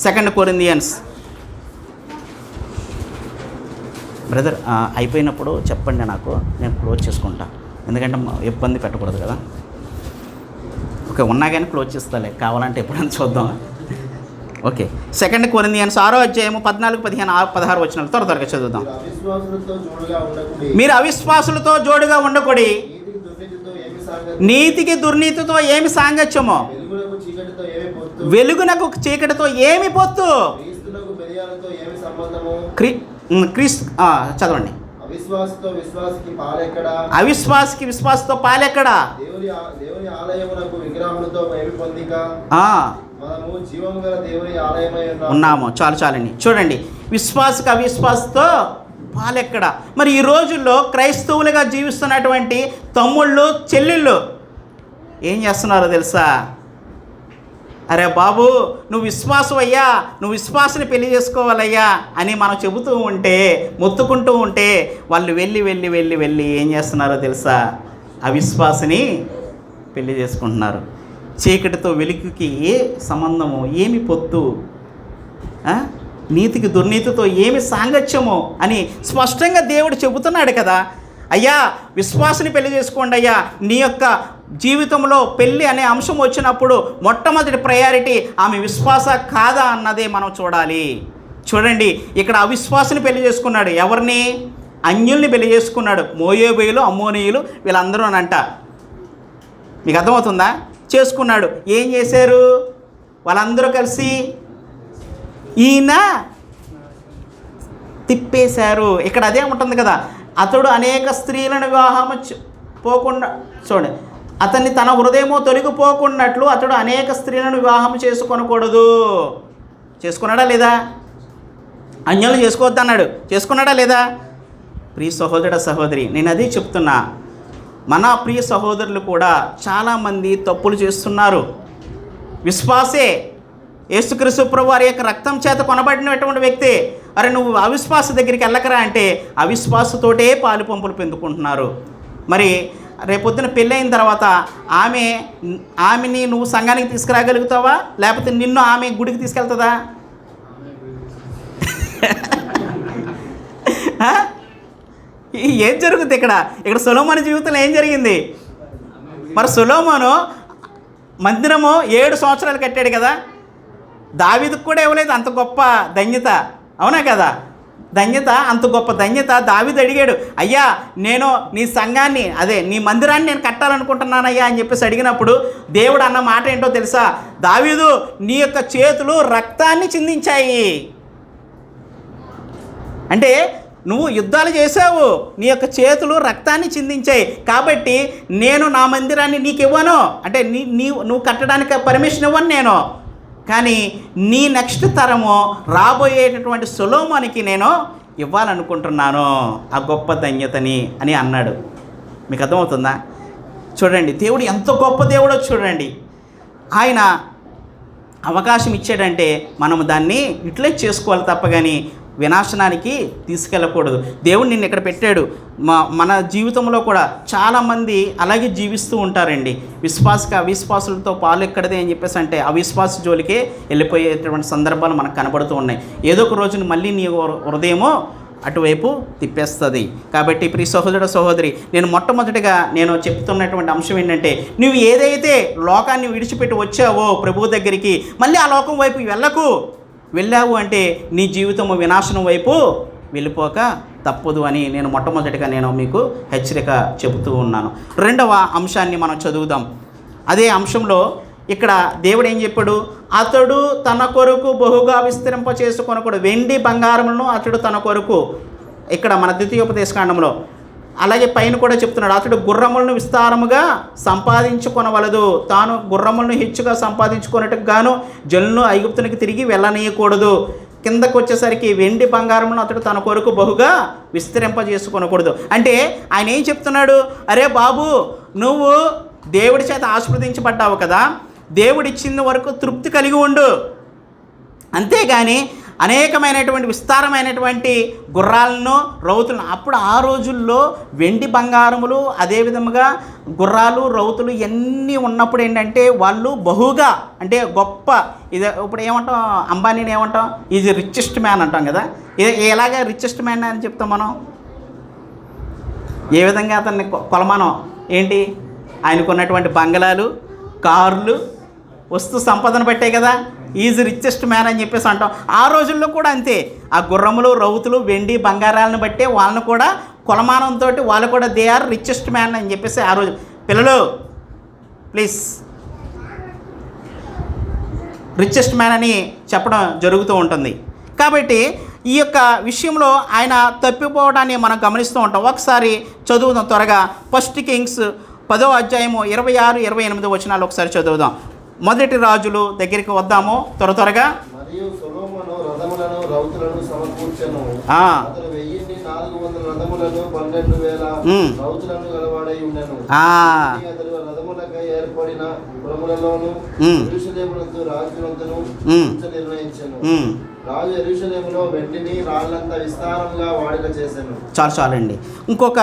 2 కొరింథియన్స్. బ్రదర్ అయిపోయినప్పుడు చెప్పండి నాకు, నేను క్లోజ్ చేసుకుంటా. ఎందుకంటే ఇబ్బంది పెట్టకూడదు కదా. ఓకే, ఉన్నా కానీ క్లోజ్ చేస్తాలే, కావాలంటే ఎప్పుడైనా చూద్దాం. ఓకే, 2 కొరింథియన్స్ 6వ అధ్యాయము 14, 15, 16 వచనాలు త్వరగా చదువుదాం. మీరు అవిశ్వాసులతో జోడుగా ఉండకూడి, నీతికి దుర్నీతితో ఏమి సాంగత్యమో, వెలుగునకు చీకటితో ఏమి పొత్తు, చదవండి. అవిశ్వాసికి విశ్వాసతో పాలెక్కడా, ఉన్నాము. చాలండి. చూడండి, విశ్వాసకి అవిశ్వాసతో పాలెక్కడ. మరి ఈ రోజుల్లో క్రైస్తవులుగా జీవిస్తున్నటువంటి తమ్ముళ్ళు చెల్లెళ్ళు ఏం చేస్తున్నారో తెలుసా? అరే బాబు, నువ్వు విశ్వాసం అయ్యా, నువ్వు విశ్వాసాన్ని పెళ్లి చేసుకోవాలయ్యా అని మనం చెబుతూ ఉంటే, మొత్తుకుంటూ ఉంటే, వాళ్ళు వెళ్ళి ఏం చేస్తున్నారో తెలుసా? అవిశ్వాసిని పెళ్లి చేసుకుంటున్నారు. చీకటితో వెలుగుకి ఏ సంబంధము, ఏమి పొత్తు, నీతికి దుర్నీతితో ఏమి సాంగత్యము అని స్పష్టంగా దేవుడు చెబుతున్నాడు కదా. అయ్యా, విశ్వాసుని పెళ్లి చేసుకోండి అయ్యా. నీ యొక్క జీవితంలో పెళ్ళి అనే అంశం వచ్చినప్పుడు మొట్టమొదటి ప్రయారిటీ ఆమె విశ్వాస కాదా అన్నదే మనం చూడాలి. చూడండి, ఇక్కడ అవిశ్వాసుని పెళ్లి చేసుకున్నాడు. ఎవరిని? అన్యుల్ని పెళ్లి చేసుకున్నాడు. మోయాబీయులు, అమ్మోనీయులు వీళ్ళందరూ అనంట. మీకు అర్థమవుతుందా? చేసుకున్నాడు. ఏం చేశారు వాళ్ళందరూ కలిసి? ఈయన తిప్పేశారు. ఇక్కడ అదే ఉంటుంది కదా, అతడు అనేక స్త్రీలను వివాహము పోకుండా, చూడండి, అతన్ని తన హృదయము తొలగిపోకున్నట్లు అతడు అనేక స్త్రీలను వివాహం చేసుకొనకూడదు. చేసుకున్నాడా లేదా? అన్యులు చేసుకోవద్దు అన్నాడు. చేసుకున్నాడా లేదా? ప్రియ సహోదరుడు సహోదరి, నేను అదే చెప్తున్నా. మన ప్రియ సహోదరులు కూడా చాలామంది తప్పులు చేస్తున్నారు. విశ్వాసే యేసుక్రీస్తు ప్రభువు వారి యొక్క రక్తం చేత కొనబడినటువంటి వ్యక్తి. అరే నువ్వు అవిశ్వాస దగ్గరికి వెళ్ళకరా అంటే అవిశ్వాసతోటే పాలు పంపులు పెందుకుంటున్నారు. మరి రేపొద్దున పెళ్ళైన తర్వాత ఆమెని నువ్వు సంఘానికి తీసుకురాగలుగుతావా? లేకపోతే నిన్ను ఆమె గుడికి తీసుకెళ్తుందా? ఏం జరుగుతుంది ఇక్కడ సొలొమోను జీవితంలో ఏం జరిగింది? మరి సొలొమోను మందిరము 7 సంవత్సరాలు కట్టాడు కదా. దావీదుకు కూడా ఇవ్వలేదు అంత గొప్ప ధన్యత, అవునా కదా? అంత గొప్ప ధన్యత దావీదు అడిగాడు. అయ్యా, నేను నీ సంఘాన్ని, అదే నీ మందిరాన్ని నేను కట్టాలనుకుంటున్నానయ్యా అని చెప్పేసి అడిగినప్పుడు దేవుడు అన్న మాట ఏంటో తెలుసా? దావీదు, నీ యొక్క చేతులు రక్తాన్ని చిందించాయి. అంటే నువ్వు యుద్ధాలు చేసావు, నీ యొక్క చేతులు రక్తాన్ని చిందించాయి. కాబట్టి నేను నా మందిరాన్ని నీకు ఇవ్వను, అంటే నువ్వు కట్టడానికి పర్మిషన్ ఇవ్వను నేను. కానీ నీ నెక్స్ట్ తరము రాబోయేటటువంటి సొలొమోనుకి నేను ఇవ్వాలనుకుంటున్నాను ఆ గొప్ప ధన్యతని అని అన్నాడు. మీకు అర్థమవుతుందా? చూడండి, దేవుడు ఎంత గొప్ప దేవుడో చూడండి. ఆయన అవకాశం ఇచ్చాడంటే మనం దాన్ని యూటిలైజ్ చేసుకోవాలి తప్ప కానీ వినాశనానికి తీసుకెళ్ళకూడదు. దేవుడు నిన్ను ఇక్కడ పెట్టాడు. మన జీవితంలో కూడా చాలామంది అలాగే జీవిస్తూ ఉంటారండి. అవిశ్వాసులతో పాలు ఎక్కడదే అని చెప్పేసి అంటే అవిశ్వాస జోలికే వెళ్ళిపోయేటువంటి సందర్భాలు మనకు కనబడుతూ ఉన్నాయి. ఏదో ఒక రోజున మళ్ళీ నీ హృదయమో అటువైపు తిప్పేస్తుంది. కాబట్టి ప్రియ సహోదరి, నేను మొట్టమొదటిగా నేను చెప్తున్నటువంటి అంశం ఏంటంటే, నువ్వు ఏదైతే లోకాన్ని విడిచిపెట్టి వచ్చావో ప్రభువు దగ్గరికి, మళ్ళీ ఆ లోకం వైపు వెళ్ళావు అంటే నీ జీవితము వినాశనం వైపు వెళ్ళిపోక తప్పదు అని నేను మొట్టమొదటిగా నేను మీకు హెచ్చరిక చెబుతూ ఉన్నాను. రెండవ అంశాన్ని మనం చదువుదాం. అదే అంశంలో ఇక్కడ దేవుడు ఏం చెప్పాడు? అతడు తన కొరకు బహుగా విస్తరింప చేసుకొనకూడదు. వెండి బంగారములను అతడు తన కొరకు, ఇక్కడ మన ద్వితీయోపదేశకాండంలో. అలాగే పైన కూడా చెప్తున్నాడు, అతడు గుర్రములను విస్తారముగా సంపాదించుకొనవలదు. తాను గుర్రములను హెచ్చుగా సంపాదించుకున్నట్టుకు గాను జనులను ఐగుప్తునికి తిరిగి వెళ్ళనీయకూడదు. కిందకు వచ్చేసరికి వెండి బంగారములను అతడు తన కొరకు బహుగా విస్తరింపజేసుకొనకూడదు. అంటే ఆయన ఏం చెప్తున్నాడు? అరే బాబు, నువ్వు దేవుడి చేత ఆశీర్వదించబడ్డావు కదా, దేవుడిచ్చిన వరకు తృప్తి కలిగి ఉండు. అంతేగాని అనేకమైనటువంటి విస్తారమైనటువంటి గుర్రాలను, రౌతులను, అప్పుడు ఆ రోజుల్లో వెండి బంగారములు అదేవిధముగా గుర్రాలు, రౌతులు ఇవన్నీ ఉన్నప్పుడు ఏంటంటే వాళ్ళు బహుగా, అంటే గొప్ప, ఇది ఇప్పుడు ఏమంటాం, అంబానీని ఏమంటాం, ఈజ్ రిచెస్ట్ మ్యాన్ అంటాం కదా. ఎలాగా రిచెస్ట్ మ్యాన్ అని చెప్తాం మనం? ఏ విధంగా అతన్ని కొలమానం ఏంటి? ఆయనకు ఉన్నటువంటి బంగళాలు, కార్లు, వస్తు సంపదను పెట్టాయి కదా, ఈజ్ రిచెస్ట్ మ్యాన్ అని చెప్పేసి అంటాం. ఆ రోజుల్లో కూడా అంతే. ఆ గుర్రములు, రౌతులు, వెండి బంగారాలను బట్టే వాళ్ళని కూడా కొలమానంతో వాళ్ళు కూడా దే ఆర్ రిచెస్ట్ మ్యాన్ అని చెప్పేసి ఆ రోజు. పిల్లలు ప్లీజ్, రిచెస్ట్ మ్యాన్ అని చెప్పడం జరుగుతూ ఉంటుంది. కాబట్టి ఈ యొక్క విషయంలో ఆయన తప్పిపోవడాన్ని మనం గమనిస్తూ ఉంటాం. ఒకసారి చదువుదాం త్వరగా. 1 కింగ్స్ 10వ అధ్యాయము 26, 28 వచనాలు ఒకసారి చదువుదాం. మొదటి రాజులు దగ్గరికి వద్దాము త్వరగా. మరియు సొలొమోను రథములను, రౌతులను సమకూర్చెను. అతడు 1400 రథములను, 12,000 రౌతులను గలవాడై ఉండెను. అతడు రథములకై ఏర్పడిన పురములలోను యెరూషలేమునందు రాజునందును నిర్ణయించెను. రాజు యెరూషలేములో వెండిని, రాళ్ళంతా విస్తారంగా వాడుక చేశాను. చాలండి. ఇంకొక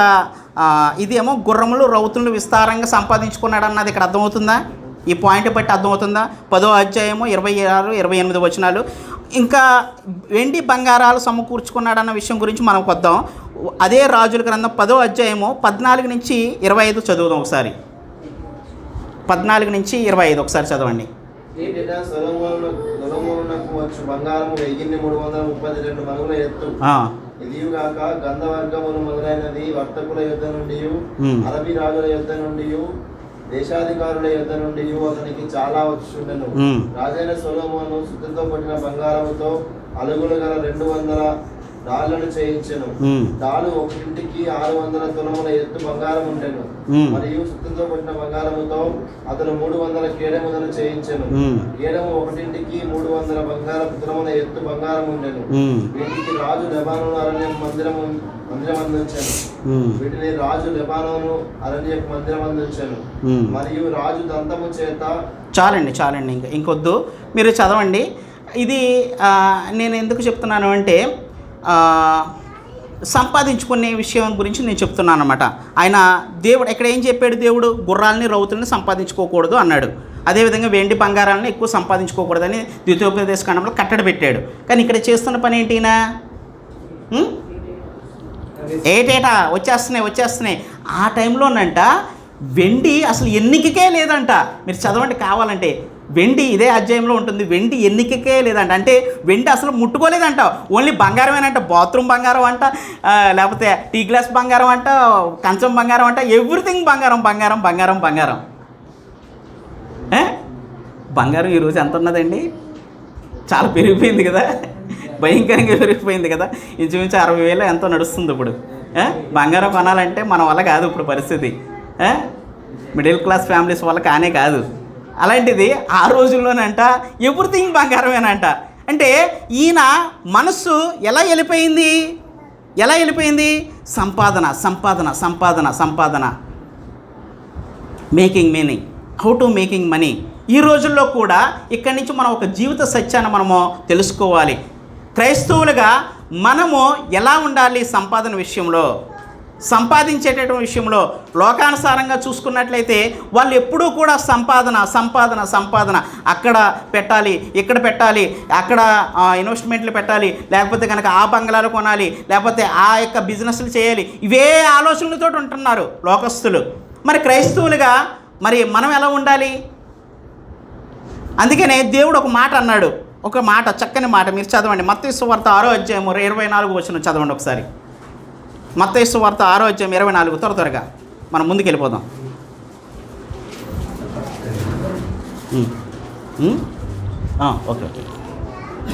ఇదేమో గుర్రములు, రౌతులను విస్తారంగా సంపాదించుకున్నాడు అన్నది ఇక్కడ అర్థమవుతుందా? ఈ పాయింట్ బట్టి అర్థమవుతుందా? 10వ అధ్యాయము 26, 28 వచనాలు. ఇంకా వెండి బంగారాలు సమకూర్చుకున్నాడన్న విషయం గురించి మనం వద్దాం. అదే రాజుల గ్రంథం 10వ అధ్యాయము 14 నుంచి 25 చదువుదాం ఒకసారి. 14 నుంచి 25 ఒకసారి చదవండి. సొలొమోనునకు వచ్చు బంగారము 1332 మనుగుల ఎత్తు. ఇదిగాక గంధవర్గములు మొదలైనది వర్తకుల యుద్ధ నుండి, అరబీ రాజుల యుద్ధ నుండి, దేశాధికారుల యుద్ధ నుండి అతనికి చాలా వచ్చుండెను. రాజైన సొలొమోను సుత్తతో పట్టిన బంగారముతో అలుగులు గల 200 డాళ్లను చేయించెను. డాలు ఒకటింటికి 600 తులముల ఎత్తు బంగారం ఉండెను. మరియు సుత్తతో పట్టిన బంగారముతో అతను 300 కేడెములను చేయించెను. కేడెము ఒకటింటికి 300 బంగారపు తులముల ఎత్తు బంగారం ఉండెను. వీటికి రాజు లెబానోను అరణ్య మందిరం అందించాను. వీటిని రాజు లెబానోను అరణ్యపు మందిరం అందించాను. మరియు రాజు దంతము చేత. చాలండి ఇంకొద్దు, మీరు చదవండి. ఇది నేను ఎందుకు చెప్తున్నాను అంటే, సంపాదించుకునే విషయం గురించి నేను చెప్తున్నాను అనమాట. ఆయన దేవుడు ఇక్కడ ఏం చెప్పాడు? దేవుడు గుర్రాలని, రౌతుల్ని సంపాదించుకోకూడదు అన్నాడు. అదేవిధంగా వెండి బంగారాలని ఎక్కువ సంపాదించుకోకూడదని ద్వితీయోపదేశకాండంలో కట్టడి పెట్టాడు. కానీ ఇక్కడ చేస్తున్న పని ఏంటినా? ఏటేటా వచ్చేస్తున్నాయి. ఆ టైంలోనంట వెండి అసలు ఎన్నికకే లేదంట. మీరు చదవండి కావాలంటే. వెండి ఇదే అధ్యాయంలో ఉంటుంది. వెండి ఎన్నికకే లేదంట. అంటే వెండి అసలు ముట్టుకోలేదంట. ఓన్లీ బంగారమేనంట. బాత్రూమ్ బంగారం అంట, లేకపోతే టీ గ్లాస్ బంగారం అంట, కంచం బంగారం అంట, ఎవ్రీథింగ్ బంగారం. బంగారం ఈరోజు ఎంత ఉన్నదండి? చాలా పెరిగిపోయింది కదా, భయంకరంగా పెరిగిపోయింది కదా. ఇంచుమించు 60,000 ఎంతో నడుస్తుంది ఇప్పుడు. బంగారం కొనాలంటే మన వల్ల కాదు ఇప్పుడు పరిస్థితి. మిడిల్ క్లాస్ ఫ్యామిలీస్ వల్ల కానే కాదు. అలాంటిది ఆ రోజుల్లోనంట ఎవ్రీథింగ్ బంగారమేనంట. అంటే ఈయన మనస్సు ఎలా వెళ్ళిపోయింది? సంపాదన, making meaning. How to making money. ఈ రోజుల్లో కూడా ఇక్కడి నుంచి మనం ఒక జీవిత సత్యాన్ని మనము తెలుసుకోవాలి. క్రైస్తవులుగా మనము ఎలా ఉండాలి సంపాదన విషయంలో, సంపాదించేటటువంటి విషయంలో. లోకానుసారంగా చూసుకున్నట్లయితే వాళ్ళు ఎప్పుడూ కూడా సంపాదన సంపాదన సంపాదన, అక్కడ పెట్టాలి, ఇక్కడ పెట్టాలి, అక్కడ ఇన్వెస్ట్మెంట్లు పెట్టాలి, లేకపోతే కనుక ఆ బంగ్లాలు కొనాలి, లేకపోతే ఆ యొక్క బిజినెస్లు చేయాలి, ఇవే ఆలోచనలతో ఉంటున్నారు లోకస్తులు. మరి క్రైస్తవులుగా మరి మనం ఎలా ఉండాలి? అందుకనే దేవుడు ఒక మాట అన్నాడు, ఒక మాట, చక్కని మాట. మీరు చదవండి, మత్తయి సువార్త 6వ అధ్యాయం 24వ వచనం చదవండి ఒకసారి. మత్తయి సువార్త 6వ అధ్యాయం 24, త్వరగా మనం ముందుకు వెళ్ళిపోదాం. ఓకే,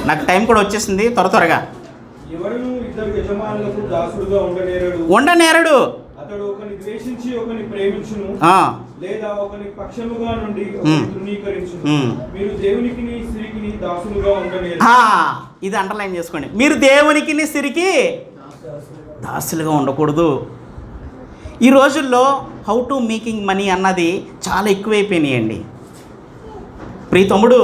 నాకు టైం కూడా వచ్చేసింది, త్వరగా. ఎవరును ఇద్దరు యజమానులకు దాసుడుగా ఉండనేరడు. అతడు ఒకని ద్వేషించి ఒకని ప్రేమించును, లేదా ఒకని పక్షముగా నుండి తృణీకరించును. మీరు దేవునికి సిరికి దాసులుగా ఉండనేరడు. ఇది అండర్లైన్ చేసుకోండి. మీరు దేవునికి సిరికి దాసులుగా ఉండకూడదు. ఈ రోజుల్లో హౌ టు మేకింగ్ మనీ అన్నది చాలా ఎక్కువైపోయినాయండి. ప్రియ తమ్ముడు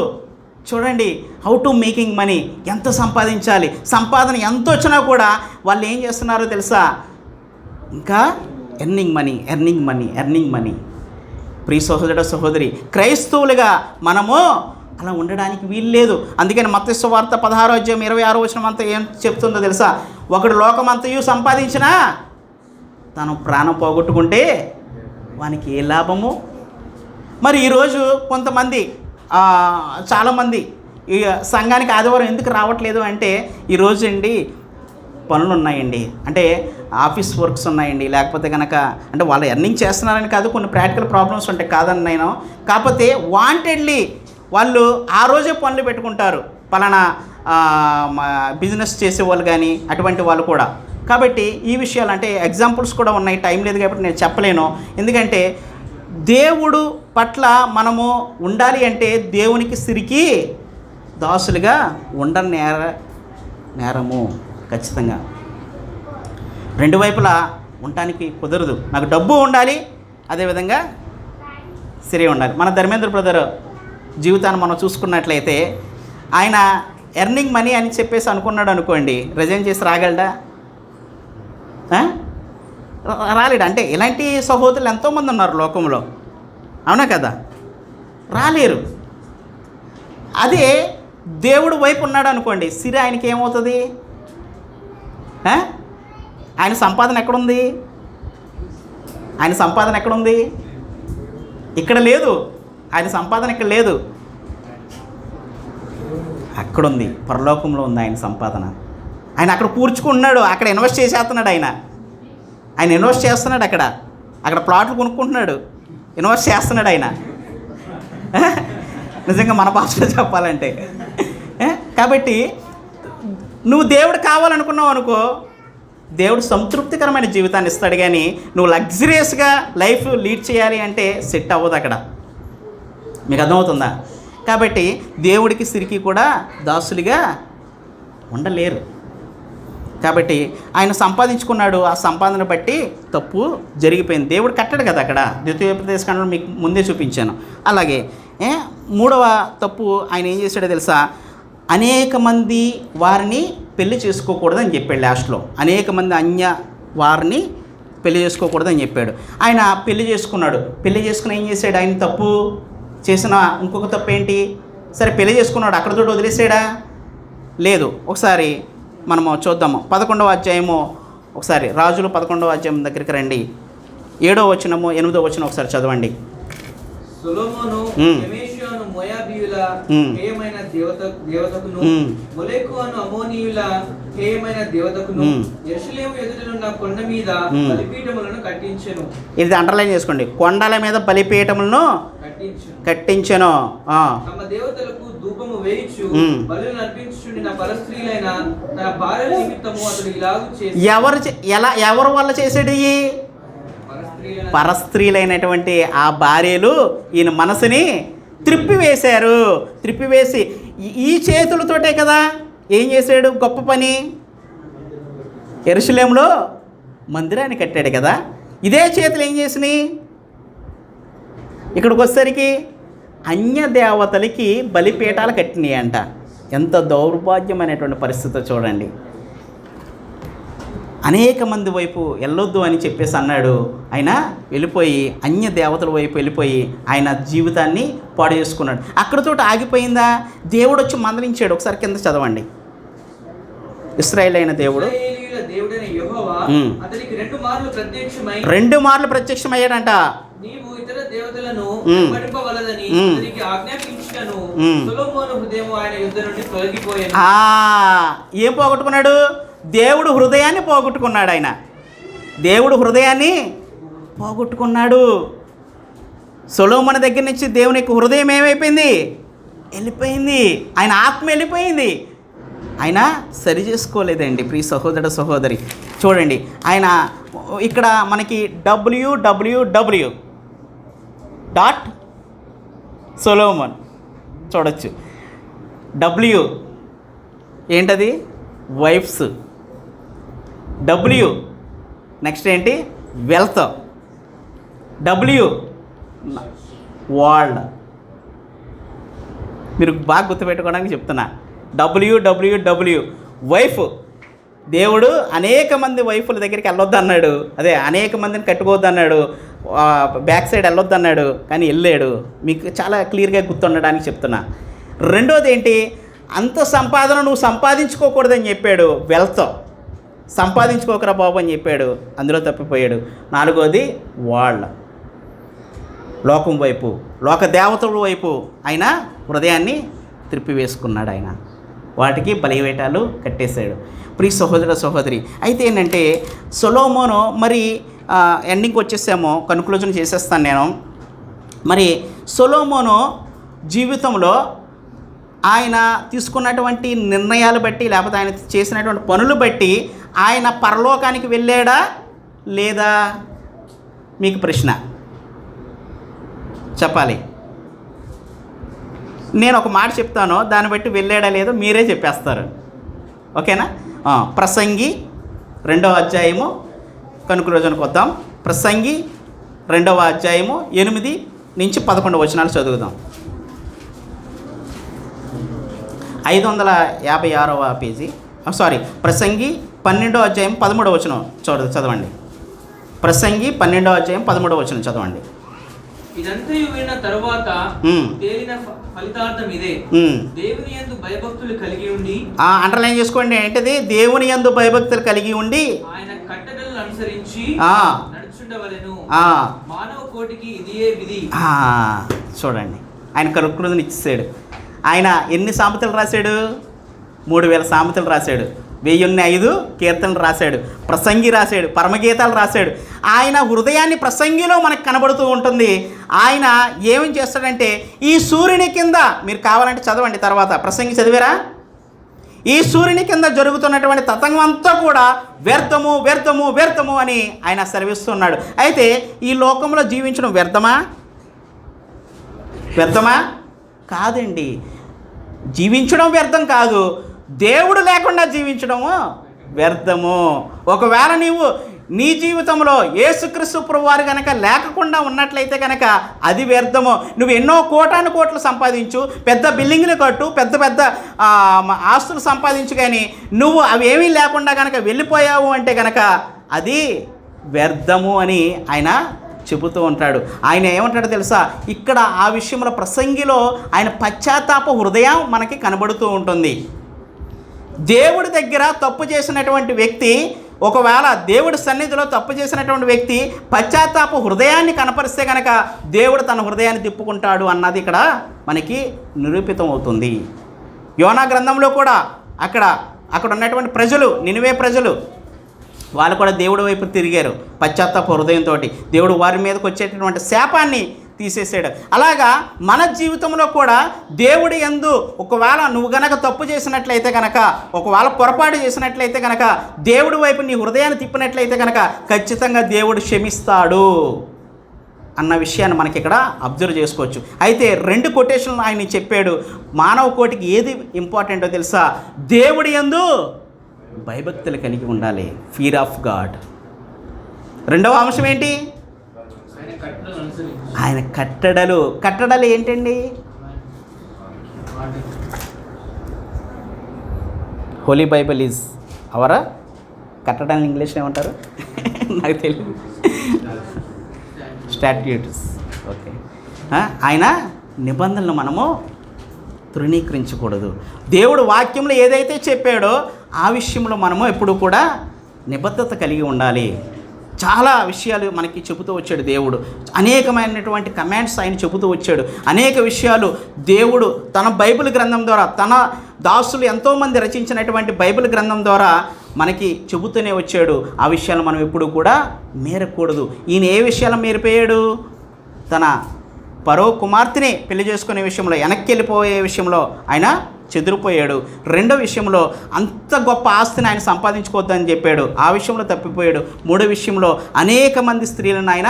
చూడండి, హౌ టు మేకింగ్ మనీ, ఎంత సంపాదించాలి, సంపాదన ఎంత వచ్చినా కూడా వాళ్ళు ఏం చేస్తున్నారో తెలుసా? ఇంకా ఎర్నింగ్ మనీ. ప్రియ సహోదరుడు సహోదరి, క్రైస్తవులుగా మనము అలా ఉండడానికి వీలు లేదు. అందుకని మత్తయి సువార్త 16వ అధ్యాయం 26వ వచనం అంతా ఏం చెప్తుందో తెలుసా? ఒకడు లోకమంతయు సంపాదించినా తను ప్రాణం పోగొట్టుకుంటే వానికి ఏ లాభము? మరి ఈరోజు కొంతమంది చాలామంది ఈ సంఘానికి ఆదివారం ఎందుకు రావట్లేదు అంటే, ఈరోజు అండి పనులు ఉన్నాయండి, అంటే ఆఫీస్ వర్క్స్ ఉన్నాయండి, లేకపోతే కనుక అంటే వాళ్ళు ఎర్నింగ్ చేస్తున్నారని కాదు, కొన్ని ప్రాక్టికల్ ప్రాబ్లమ్స్ ఉంటాయి, కాదని నేను. కాకపోతే వాంటెడ్లీ వాళ్ళు ఆ రోజే పనులు పెట్టుకుంటారు, పలానా బిజినెస్ చేసేవాళ్ళు కానీ అటువంటి వాళ్ళు కూడా. కాబట్టి ఈ విషయాలు అంటే ఎగ్జాంపుల్స్ కూడా ఉన్నాయి, టైం లేదు కాబట్టి నేను చెప్పలేను. ఎందుకంటే దేవుడు పట్ల మనము ఉండాలి అంటే దేవునికి సిరికి దాసులుగా నేరము. ఖచ్చితంగా రెండు వైపులా ఉండటానికి కుదరదు. నాకు డబ్బు ఉండాలి, అదేవిధంగా సిరి ఉండాలి. మన ధర్మేంద్ర బ్రదర్ జీవితాన్ని మనం చూసుకున్నట్లయితే ఆయన ఎర్నింగ్ మనీ అని చెప్పేసి అనుకున్నాడు అనుకోండి, రిజైన్ చేసి రాగలడా? రాలేడు. అంటే ఇలాంటి సహోదరులు ఎంతోమంది ఉన్నారు లోకంలో, అవునా కదా? రాలేరు. అదే దేవుడు వైపు ఉన్నాడు అనుకోండి, సిరి ఆయనకి ఏమవుతుంది? ఆయన సంపాదన ఎక్కడుంది? ఇక్కడ లేదు. ఆయన సంపాదన ఇక్కడ లేదు, అక్కడుంది, పరలోకంలో ఉంది ఆయన సంపాదన. ఆయన అక్కడ కూర్చుకుంటున్నాడు, అక్కడ ఇన్వెస్ట్ చేసేస్తున్నాడు. ఆయన ఇన్వెస్ట్ చేస్తున్నాడు, అక్కడ ప్లాట్లు కొనుక్కుంటున్నాడు, ఇన్వెస్ట్ చేస్తున్నాడు ఆయన. నిజంగా మన భాషలో చెప్పాలంటే. కాబట్టి నువ్వు దేవుడు కావాలనుకున్నావు అనుకో, దేవుడు సంతృప్తికరమైన జీవితాన్ని ఇస్తాడు. కానీ నువ్వు లగ్జరియస్గా లైఫ్ లీడ్ చేయాలి అంటే సెట్ అవ్వదు అక్కడ. మీకు అర్థమవుతుందా? కాబట్టి దేవుడికి సిరికి కూడా దాసులుగా ఉండలేరు. కాబట్టి ఆయన సంపాదించుకున్నాడు, ఆ సంపాదన బట్టి తప్పు జరిగిపోయింది. దేవుడు కట్టాడు కదా అక్కడ, ద్వితీయోపదేశకాండంలో మీకు ముందే చూపించాను. అలాగే మూడవ తప్పు ఆయన ఏం చేశాడో తెలుసా? అనేక మంది వారిని పెళ్లి చేసుకోకూడదని చెప్పాడు. లాస్ట్లో అనేక మంది అన్య వారిని పెళ్లి చేసుకోకూడదని చెప్పాడు. ఆయన పెళ్లి చేసుకున్నాడు. పెళ్లి చేసుకుని ఏం చేశాడు? ఆయన తప్పు చేసిన ఇంకొక తప్పు ఏంటి? సరే పెళ్లి చేసుకున్నాడు, అక్కడతో వదిలేసాడా? లేదు. ఒకసారి మనము చూద్దాము 11వ అధ్యాయము, ఒకసారి రాజులు 11వ అధ్యాయం దగ్గరికి రండి. 7వ వచనము 8వ వచనం ఒకసారి చదవండి. సొలొమోను యెమెషును మోయాబీయుల హేయమైన దేవతకును మొలెకు అను అమోనీయుల హేయమైన దేవతకును యెరూషలేము ఎదుటనున్న కొండ మీద బలిపీఠములను కట్టించెను. ఇది అండర్లైన్ చేసుకోండి. కొండల మీద బలిపీఠములను కట్టించెను. తమ దేవతలకు ధూపము వేయించు బలులను అర్పించుచుండిన పరస్త్రీలైన తన భార్యల నిమిత్తము అతడు ఇలాగు చేసి. ఎవరు వల్ల చేసేది? పరస్త్రీలైనటువంటి ఆ భార్యలు ఈయన మనసుని త్రిప్పివేసి ఈ చేతులతోటే కదా ఏం చేశాడు? గొప్ప పని. యెరూషలేములో మందిరాన్ని కట్టాడు కదా. ఇదే చేతులు ఏం చేసినాయి? ఇక్కడికి వచ్చేసరికి అన్య దేవతలకి బలిపీఠాలు కట్టినాయి అంట. ఎంత దౌర్భాగ్యమైనటువంటి పరిస్థితి చూడండి. అనేక మంది వైపు వెళ్ళొద్దు అని చెప్పేసి అన్నాడు. ఆయన వెళ్ళిపోయి అన్య దేవతల వైపు వెళ్ళిపోయి ఆయన జీవితాన్ని పాడు చేసుకున్నాడు. అక్కడితో ఆగిపోయిందా? దేవుడు వచ్చి మందలించాడు. ఒకసారి కింద చదవండి. ఇశ్రాయేలు అయిన దేవుడు దేవుడైన యెహోవా అతనికి 2 మార్లు ప్రత్యక్షమయ్యాడంట. నీవు ఇతర దేవతలను వెంబడింపవలదని అతనికి ఆజ్ఞాపించుటను సొలొమోను హృదయం ఆయన యుద్ధ నుండి తొలగిపోయాను. ఏం పోగొట్టుకున్నాడు? దేవుడు హృదయాన్ని పోగొట్టుకున్నాడు. ఆయన దేవుడు హృదయాన్ని పోగొట్టుకున్నాడు. సొలొమోను దగ్గర నుంచి దేవుని యొక్క హృదయం ఏమైపోయింది? వెళ్ళిపోయింది. ఆయన ఆత్మ వెళ్ళిపోయింది. ఆయన సరి చేసుకోలేదండి. ప్రియ సహోదర సహోదరి చూడండి, ఆయన ఇక్కడ మనకి www.solomon చూడొచ్చు. W ఏంటది? వైఫ్స్. W నెక్స్ట్ ఏంటి? వెల్త్. W world. మీరు బాగా గుర్తుపెట్టుకోవడానికి చెప్తున్నా. www wife. దేవుడు అనేక మంది వైఫుల దగ్గరికి వెళ్ళొద్దు అన్నాడు. అదే అనేక మందిని కట్టుకోవద్దు అన్నాడు. బ్యాక్ సైడ్ వెళ్ళొద్దు అన్నాడు, కానీ వెళ్ళాడు. మీకు చాలా క్లియర్గా గుర్తుండడానికి చెప్తున్నా. రెండోది ఏంటి? అంత సంపాదన నువ్వు సంపాదించుకోకూడదని చెప్పాడు. వెల్త్ సంపాదించుకోకరా బాబు అని చెప్పాడు. అందులో తప్పిపోయాడు. నాలుగోది వాళ్ళ లోకం వైపు, లోక దేవతల వైపు ఆయన హృదయాన్ని త్రిప్పివేసుకున్నాడు. ఆయన వాటికి బలిపీఠాలు కట్టేశాడు. ప్రియ సహోదర సహోదరి అయితే ఏంటంటే సొలొమోను మరి ఎండింగ్కి వచ్చేసామో, కన్క్లూజన్ చేసేస్తాను నేను. మరి సొలొమోను జీవితంలో ఆయన తీసుకున్నటువంటి నిర్ణయాలు బట్టి, లేకపోతే ఆయన చేసినటువంటి పనులు బట్టి ఆయన పరలోకానికి వెళ్ళాడా లేదా? మీకు ప్రశ్న చెప్పాలి. నేను ఒక మాట చెప్తాను, దాన్ని బట్టి వెళ్ళాడా లేదో మీరే చెప్పేస్తారు. ఓకేనా? ప్రసంగి 2వ అధ్యాయము కన్క్లూజన్కి వద్దాం. ప్రసంగి 2వ అధ్యాయము 8 నుంచి 11 వచనాలు చదువుదాం. 556వ పేజీ. ప్రసంగి 12వ అధ్యాయం 13వ వచనం చదవండి. ప్రసంగి 12వ అధ్యాయం 13వ వచనం చదవండి. ఇదంతయు విన్న తరువాత తేలిన ఫలితార్థం ఇదే, దేవుని యందు భయభక్తులు కలిగి ఉండి. అండర్లైన్ చేసుకోండి. ఏంటిది? దేవుని యందు భయభక్తులు కలిగి ఉండి ఆయన కట్టడలను అనుసరించి నడుచుండవలెను. మానవ కోటికి ఇదియే విధి. చూడండి, ఆయన కరుకృతిని ఇచ్చేసాడు. ఆయన ఎన్ని సామెతలు రాశాడు? 3000 సామెతలు రాశాడు. 1005 కీర్తనలు రాశాడు. ప్రసంగి రాశాడు. పరమగీతాలు రాశాడు. ఆయన హృదయాన్ని ప్రసంగిలో మనకు కనబడుతూ ఉంటుంది. ఆయన ఏమేం చేస్తాడంటే, ఈ సూర్యుని కింద, మీరు కావాలంటే చదవండి తర్వాత, ప్రసంగి చదివారా? ఈ సూర్యుని కింద జరుగుతున్నటువంటి తతంగం అంతా కూడా వ్యర్థము వ్యర్థము వ్యర్థము అని ఆయన సెలవిస్తున్నాడు. అయితే ఈ లోకంలో జీవించడం వ్యర్థమా? కాదండి. జీవించడం వ్యర్థం కాదు, దేవుడు లేకుండా జీవించడము వ్యర్థము. ఒకవేళ నీవు నీ జీవితంలో యేసుక్రీస్తు ప్రభువారు కనుక లేకుండా ఉన్నట్లయితే కనుక అది వ్యర్థము. నువ్వు ఎన్నో కోట్లు సంపాదించు, పెద్ద బిల్డింగ్లు కట్టు, పెద్ద పెద్ద ఆస్తులు సంపాదించు, కానీ నువ్వు అవి ఏమీ లేకుండా కనుక వెళ్ళిపోయావు అంటే కనుక అది వ్యర్థము అని ఆయన చెబుతూ ఉంటాడు. ఆయన ఏమంటాడో తెలుసా? ఇక్కడ ఆ విషయంలో ప్రసంగిలో ఆయన పశ్చాత్తాప హృదయం మనకి కనబడుతూ ఉంటుంది. దేవుడి దగ్గర తప్పు చేసినటువంటి వ్యక్తి, ఒకవేళ దేవుడి సన్నిధిలో తప్పు చేసినటువంటి వ్యక్తి పశ్చాత్తాప హృదయాన్ని కనపరిస్తే కనుక దేవుడు తన హృదయాన్ని తిప్పుకుంటాడు అన్నది ఇక్కడ మనకి నిరూపితం అవుతుంది. యోనా గ్రంథంలో కూడా అక్కడ ఉన్నటువంటి ప్రజలు, నినివే ప్రజలు, వాళ్ళు కూడా దేవుడి వైపు తిరిగారు పశ్చాత్తాప హృదయంతో. దేవుడు వారి మీదకి వచ్చేటటువంటి శాపాన్ని తీసేసాడు. అలాగా మన జీవితంలో కూడా దేవుడి యందు ఒకవేళ నువ్వు గనక తప్పు చేసినట్లయితే కనుక, ఒకవేళ పొరపాటు చేసినట్లయితే కనుక, దేవుడి వైపు నీ హృదయాన్ని తిప్పినట్లయితే కనుక ఖచ్చితంగా దేవుడు క్షమిస్తాడు అన్న విషయాన్ని మనకి ఇక్కడ అబ్జర్వ్ చేసుకోవచ్చు. అయితే 2 కొటేషన్లు ఆయన చెప్పాడు. మానవ కోటికి ఏది ఇంపార్టెంటో తెలుసా? దేవుడి యందు భయభక్తులు కలిగి ఉండాలి, ఫియర్ ఆఫ్ గాడ్. రెండవ అంశం ఏంటి? ఆయన కట్టడలు ఏంటండి? హోలీ బైబిల్ ఈజ్ అవరా కట్టడాన్ని ఇంగ్లీష్లో ఏమంటారు నాకు తెలియదు. స్టాట్యూట్స్. ఓకే. ఆయన నిబంధనలు మనము తృణీకరించకూడదు. దేవుడు వాక్యంలో ఏదైతే చెప్పాడో ఆ విషయంలో మనము ఎప్పుడు కూడా నిబద్ధత కలిగి ఉండాలి. చాలా విషయాలు మనకి చెబుతూ వచ్చాడు దేవుడు. అనేకమైనటువంటి కమాండ్స్ ఆయన చెబుతూ వచ్చాడు. అనేక విషయాలు దేవుడు తన బైబిల్ గ్రంథం ద్వారా, తన దాసులు ఎంతోమంది రచించినటువంటి బైబిల్ గ్రంథం ద్వారా మనకి చెబుతూనే వచ్చాడు. ఆ విషయాలు మనం ఎప్పుడు కూడా మేరకూడదు. ఈయన ఏ విషయాలు మేరిపోయాడు? తన పరో కుమార్తెని పెళ్లి చేసుకునే విషయంలో, వెనక్కి వెళ్ళిపోయే విషయంలో ఆయన చెదిరిపోయాడు. రెండో విషయంలో అంత గొప్ప ఆస్తిని ఆయన సంపాదించుకోవద్దని చెప్పాడు, ఆ విషయంలో తప్పిపోయాడు. మూడో విషయంలో అనేక మంది స్త్రీలను ఆయన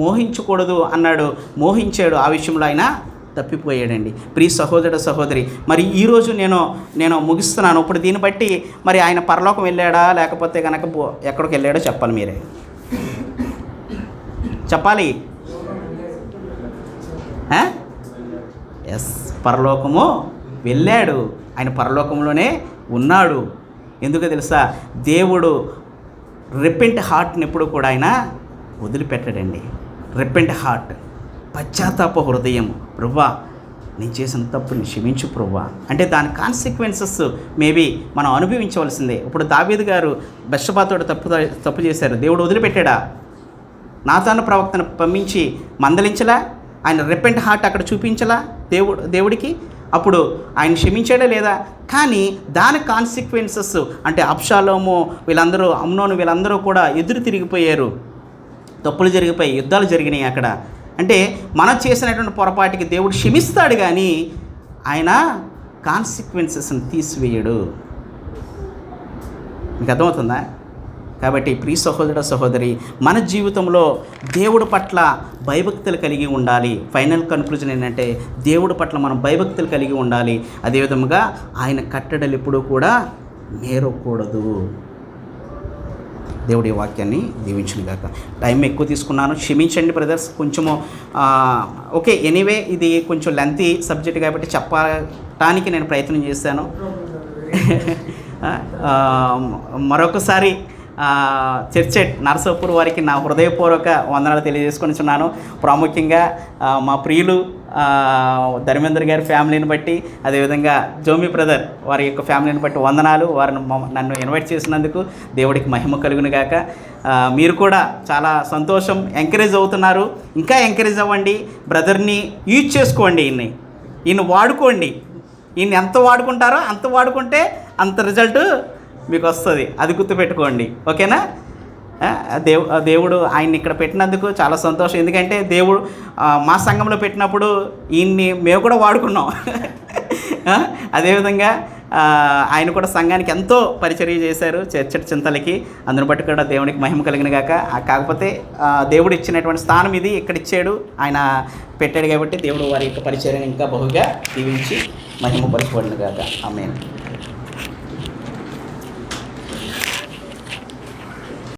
మోహించకూడదు అన్నాడు, మోహించాడు, ఆ విషయంలో ఆయన తప్పిపోయాడండి. ప్రియ సహోదర సహోదరి, మరి ఈరోజు నేను ముగిస్తున్నాను. ఇప్పుడు దీన్ని బట్టి మరి ఆయన పరలోకం వెళ్ళాడా లేకపోతే కనుక ఎక్కడికి వెళ్ళాడో చెప్పాలి, మీరే చెప్పాలి. ఎస్, పరలోకము వెళ్ళాడు. ఆయన పరలోకంలోనే ఉన్నాడు. ఎందుకో తెలుసా? దేవుడు రిపెంట్ హార్ట్ని ఎప్పుడు కూడా ఆయన వదిలిపెట్టడండి. రిపెంట్ హార్ట్, పశ్చాత్తాప హృదయం. ప్రభువా, నేను చేసిన తప్పుని క్షమించు ప్రభువా అంటే దాని కాన్సిక్వెన్సెస్ మేబీ మనం అనుభవించవలసిందే. ఇప్పుడు దావీదు గారు బెత్షెబాతోటి తప్పు చేశారు. దేవుడు వదిలిపెట్టాడా? నాతాను ప్రవక్తను పంపించి మందలించలా? ఆయన రిపెంట్ హార్ట్ అక్కడ చూపించలా దేవుడికి? అప్పుడు ఆయన క్షమించాడా లేదా? కానీ దాని కాన్సిక్వెన్సెస్ అంటే అబ్షాలోము వీళ్ళందరూ, అమ్నోను వీళ్ళందరూ కూడా ఎదురు తిరిగిపోయారు. తప్పులు జరిగిపోయి యుద్ధాలు జరిగినాయి అక్కడ. అంటే మనం చేసినటువంటి పొరపాటికి దేవుడు క్షమిస్తాడు, కానీ ఆయన కాన్సిక్వెన్సెస్ని తీసివేయడు. మీకు అర్థమవుతుందా? కాబట్టి ప్రియ సహోదర సహోదరి, మన జీవితంలో దేవుడి పట్ల భయభక్తులు కలిగి ఉండాలి. ఫైనల్ కన్క్లూజన్ ఏంటంటే దేవుడి పట్ల మనం భయభక్తులు కలిగి ఉండాలి. అదేవిధంగా ఆయన కట్టడలు ఎప్పుడూ కూడా మేరకూడదు. దేవుడి వాక్యాన్ని దీవించును గాక. టైం ఎక్కువ తీసుకున్నాను, క్షమించండి బ్రదర్స్. కొంచెము ఓకే, ఎనీవే ఇది కొంచెం లెంతీ సబ్జెక్ట్ కాబట్టి చెప్పడానికి నేను ప్రయత్నం చేశాను. మరొకసారి చర్చెట్ నరసాపూర్ వారికి నా హృదయపూర్వక వందనాలు తెలియజేసుకొనిచున్నాను. ప్రాముఖ్యంగా మా ప్రియులు ధర్మేంద్ర గారి ఫ్యామిలీని బట్టి, అదేవిధంగా జోమి బ్రదర్ వారి యొక్క ఫ్యామిలీని బట్టి వందనాలు. వారిని నన్ను ఇన్వైట్ చేసినందుకు దేవుడికి మహిమ కలుగును గాక. మీరు కూడా చాలా సంతోషం, ఎంకరేజ్ అవుతున్నారు. ఇంకా ఎంకరేజ్ అవ్వండి. బ్రదర్ని యూజ్ చేసుకోండి, ఈయన్ని వాడుకోండి. ఈయన్ని ఎంత వాడుకుంటారో అంత వాడుకుంటే అంత రిజల్ట్ మీకు వస్తుంది. అది గుర్తుపెట్టుకోండి, ఓకేనా? దేవుడు ఆయన్ని ఇక్కడ పెట్టినందుకు చాలా సంతోషం. ఎందుకంటే దేవుడు మా సంఘంలో పెట్టినప్పుడు ఈయన్ని మేము కూడా వాడుకున్నాం. అదేవిధంగా ఆయన కూడా సంఘానికి ఎంతో పరిచర్య చేశారు, చర్చటి చింతలకి. అందుని బట్టి కూడా దేవునికి మహిమ కలిగిన గాక. కాకపోతే దేవుడు ఇచ్చినటువంటి స్థానం ఇది ఇక్కడ ఇచ్చాడు, ఆయన పెట్టాడు కాబట్టి దేవుడు వారి యొక్క పరిచర్యను ఇంకా బహుగా దీవించి మహిమ పరచబడిన గాక. ఆమేన్.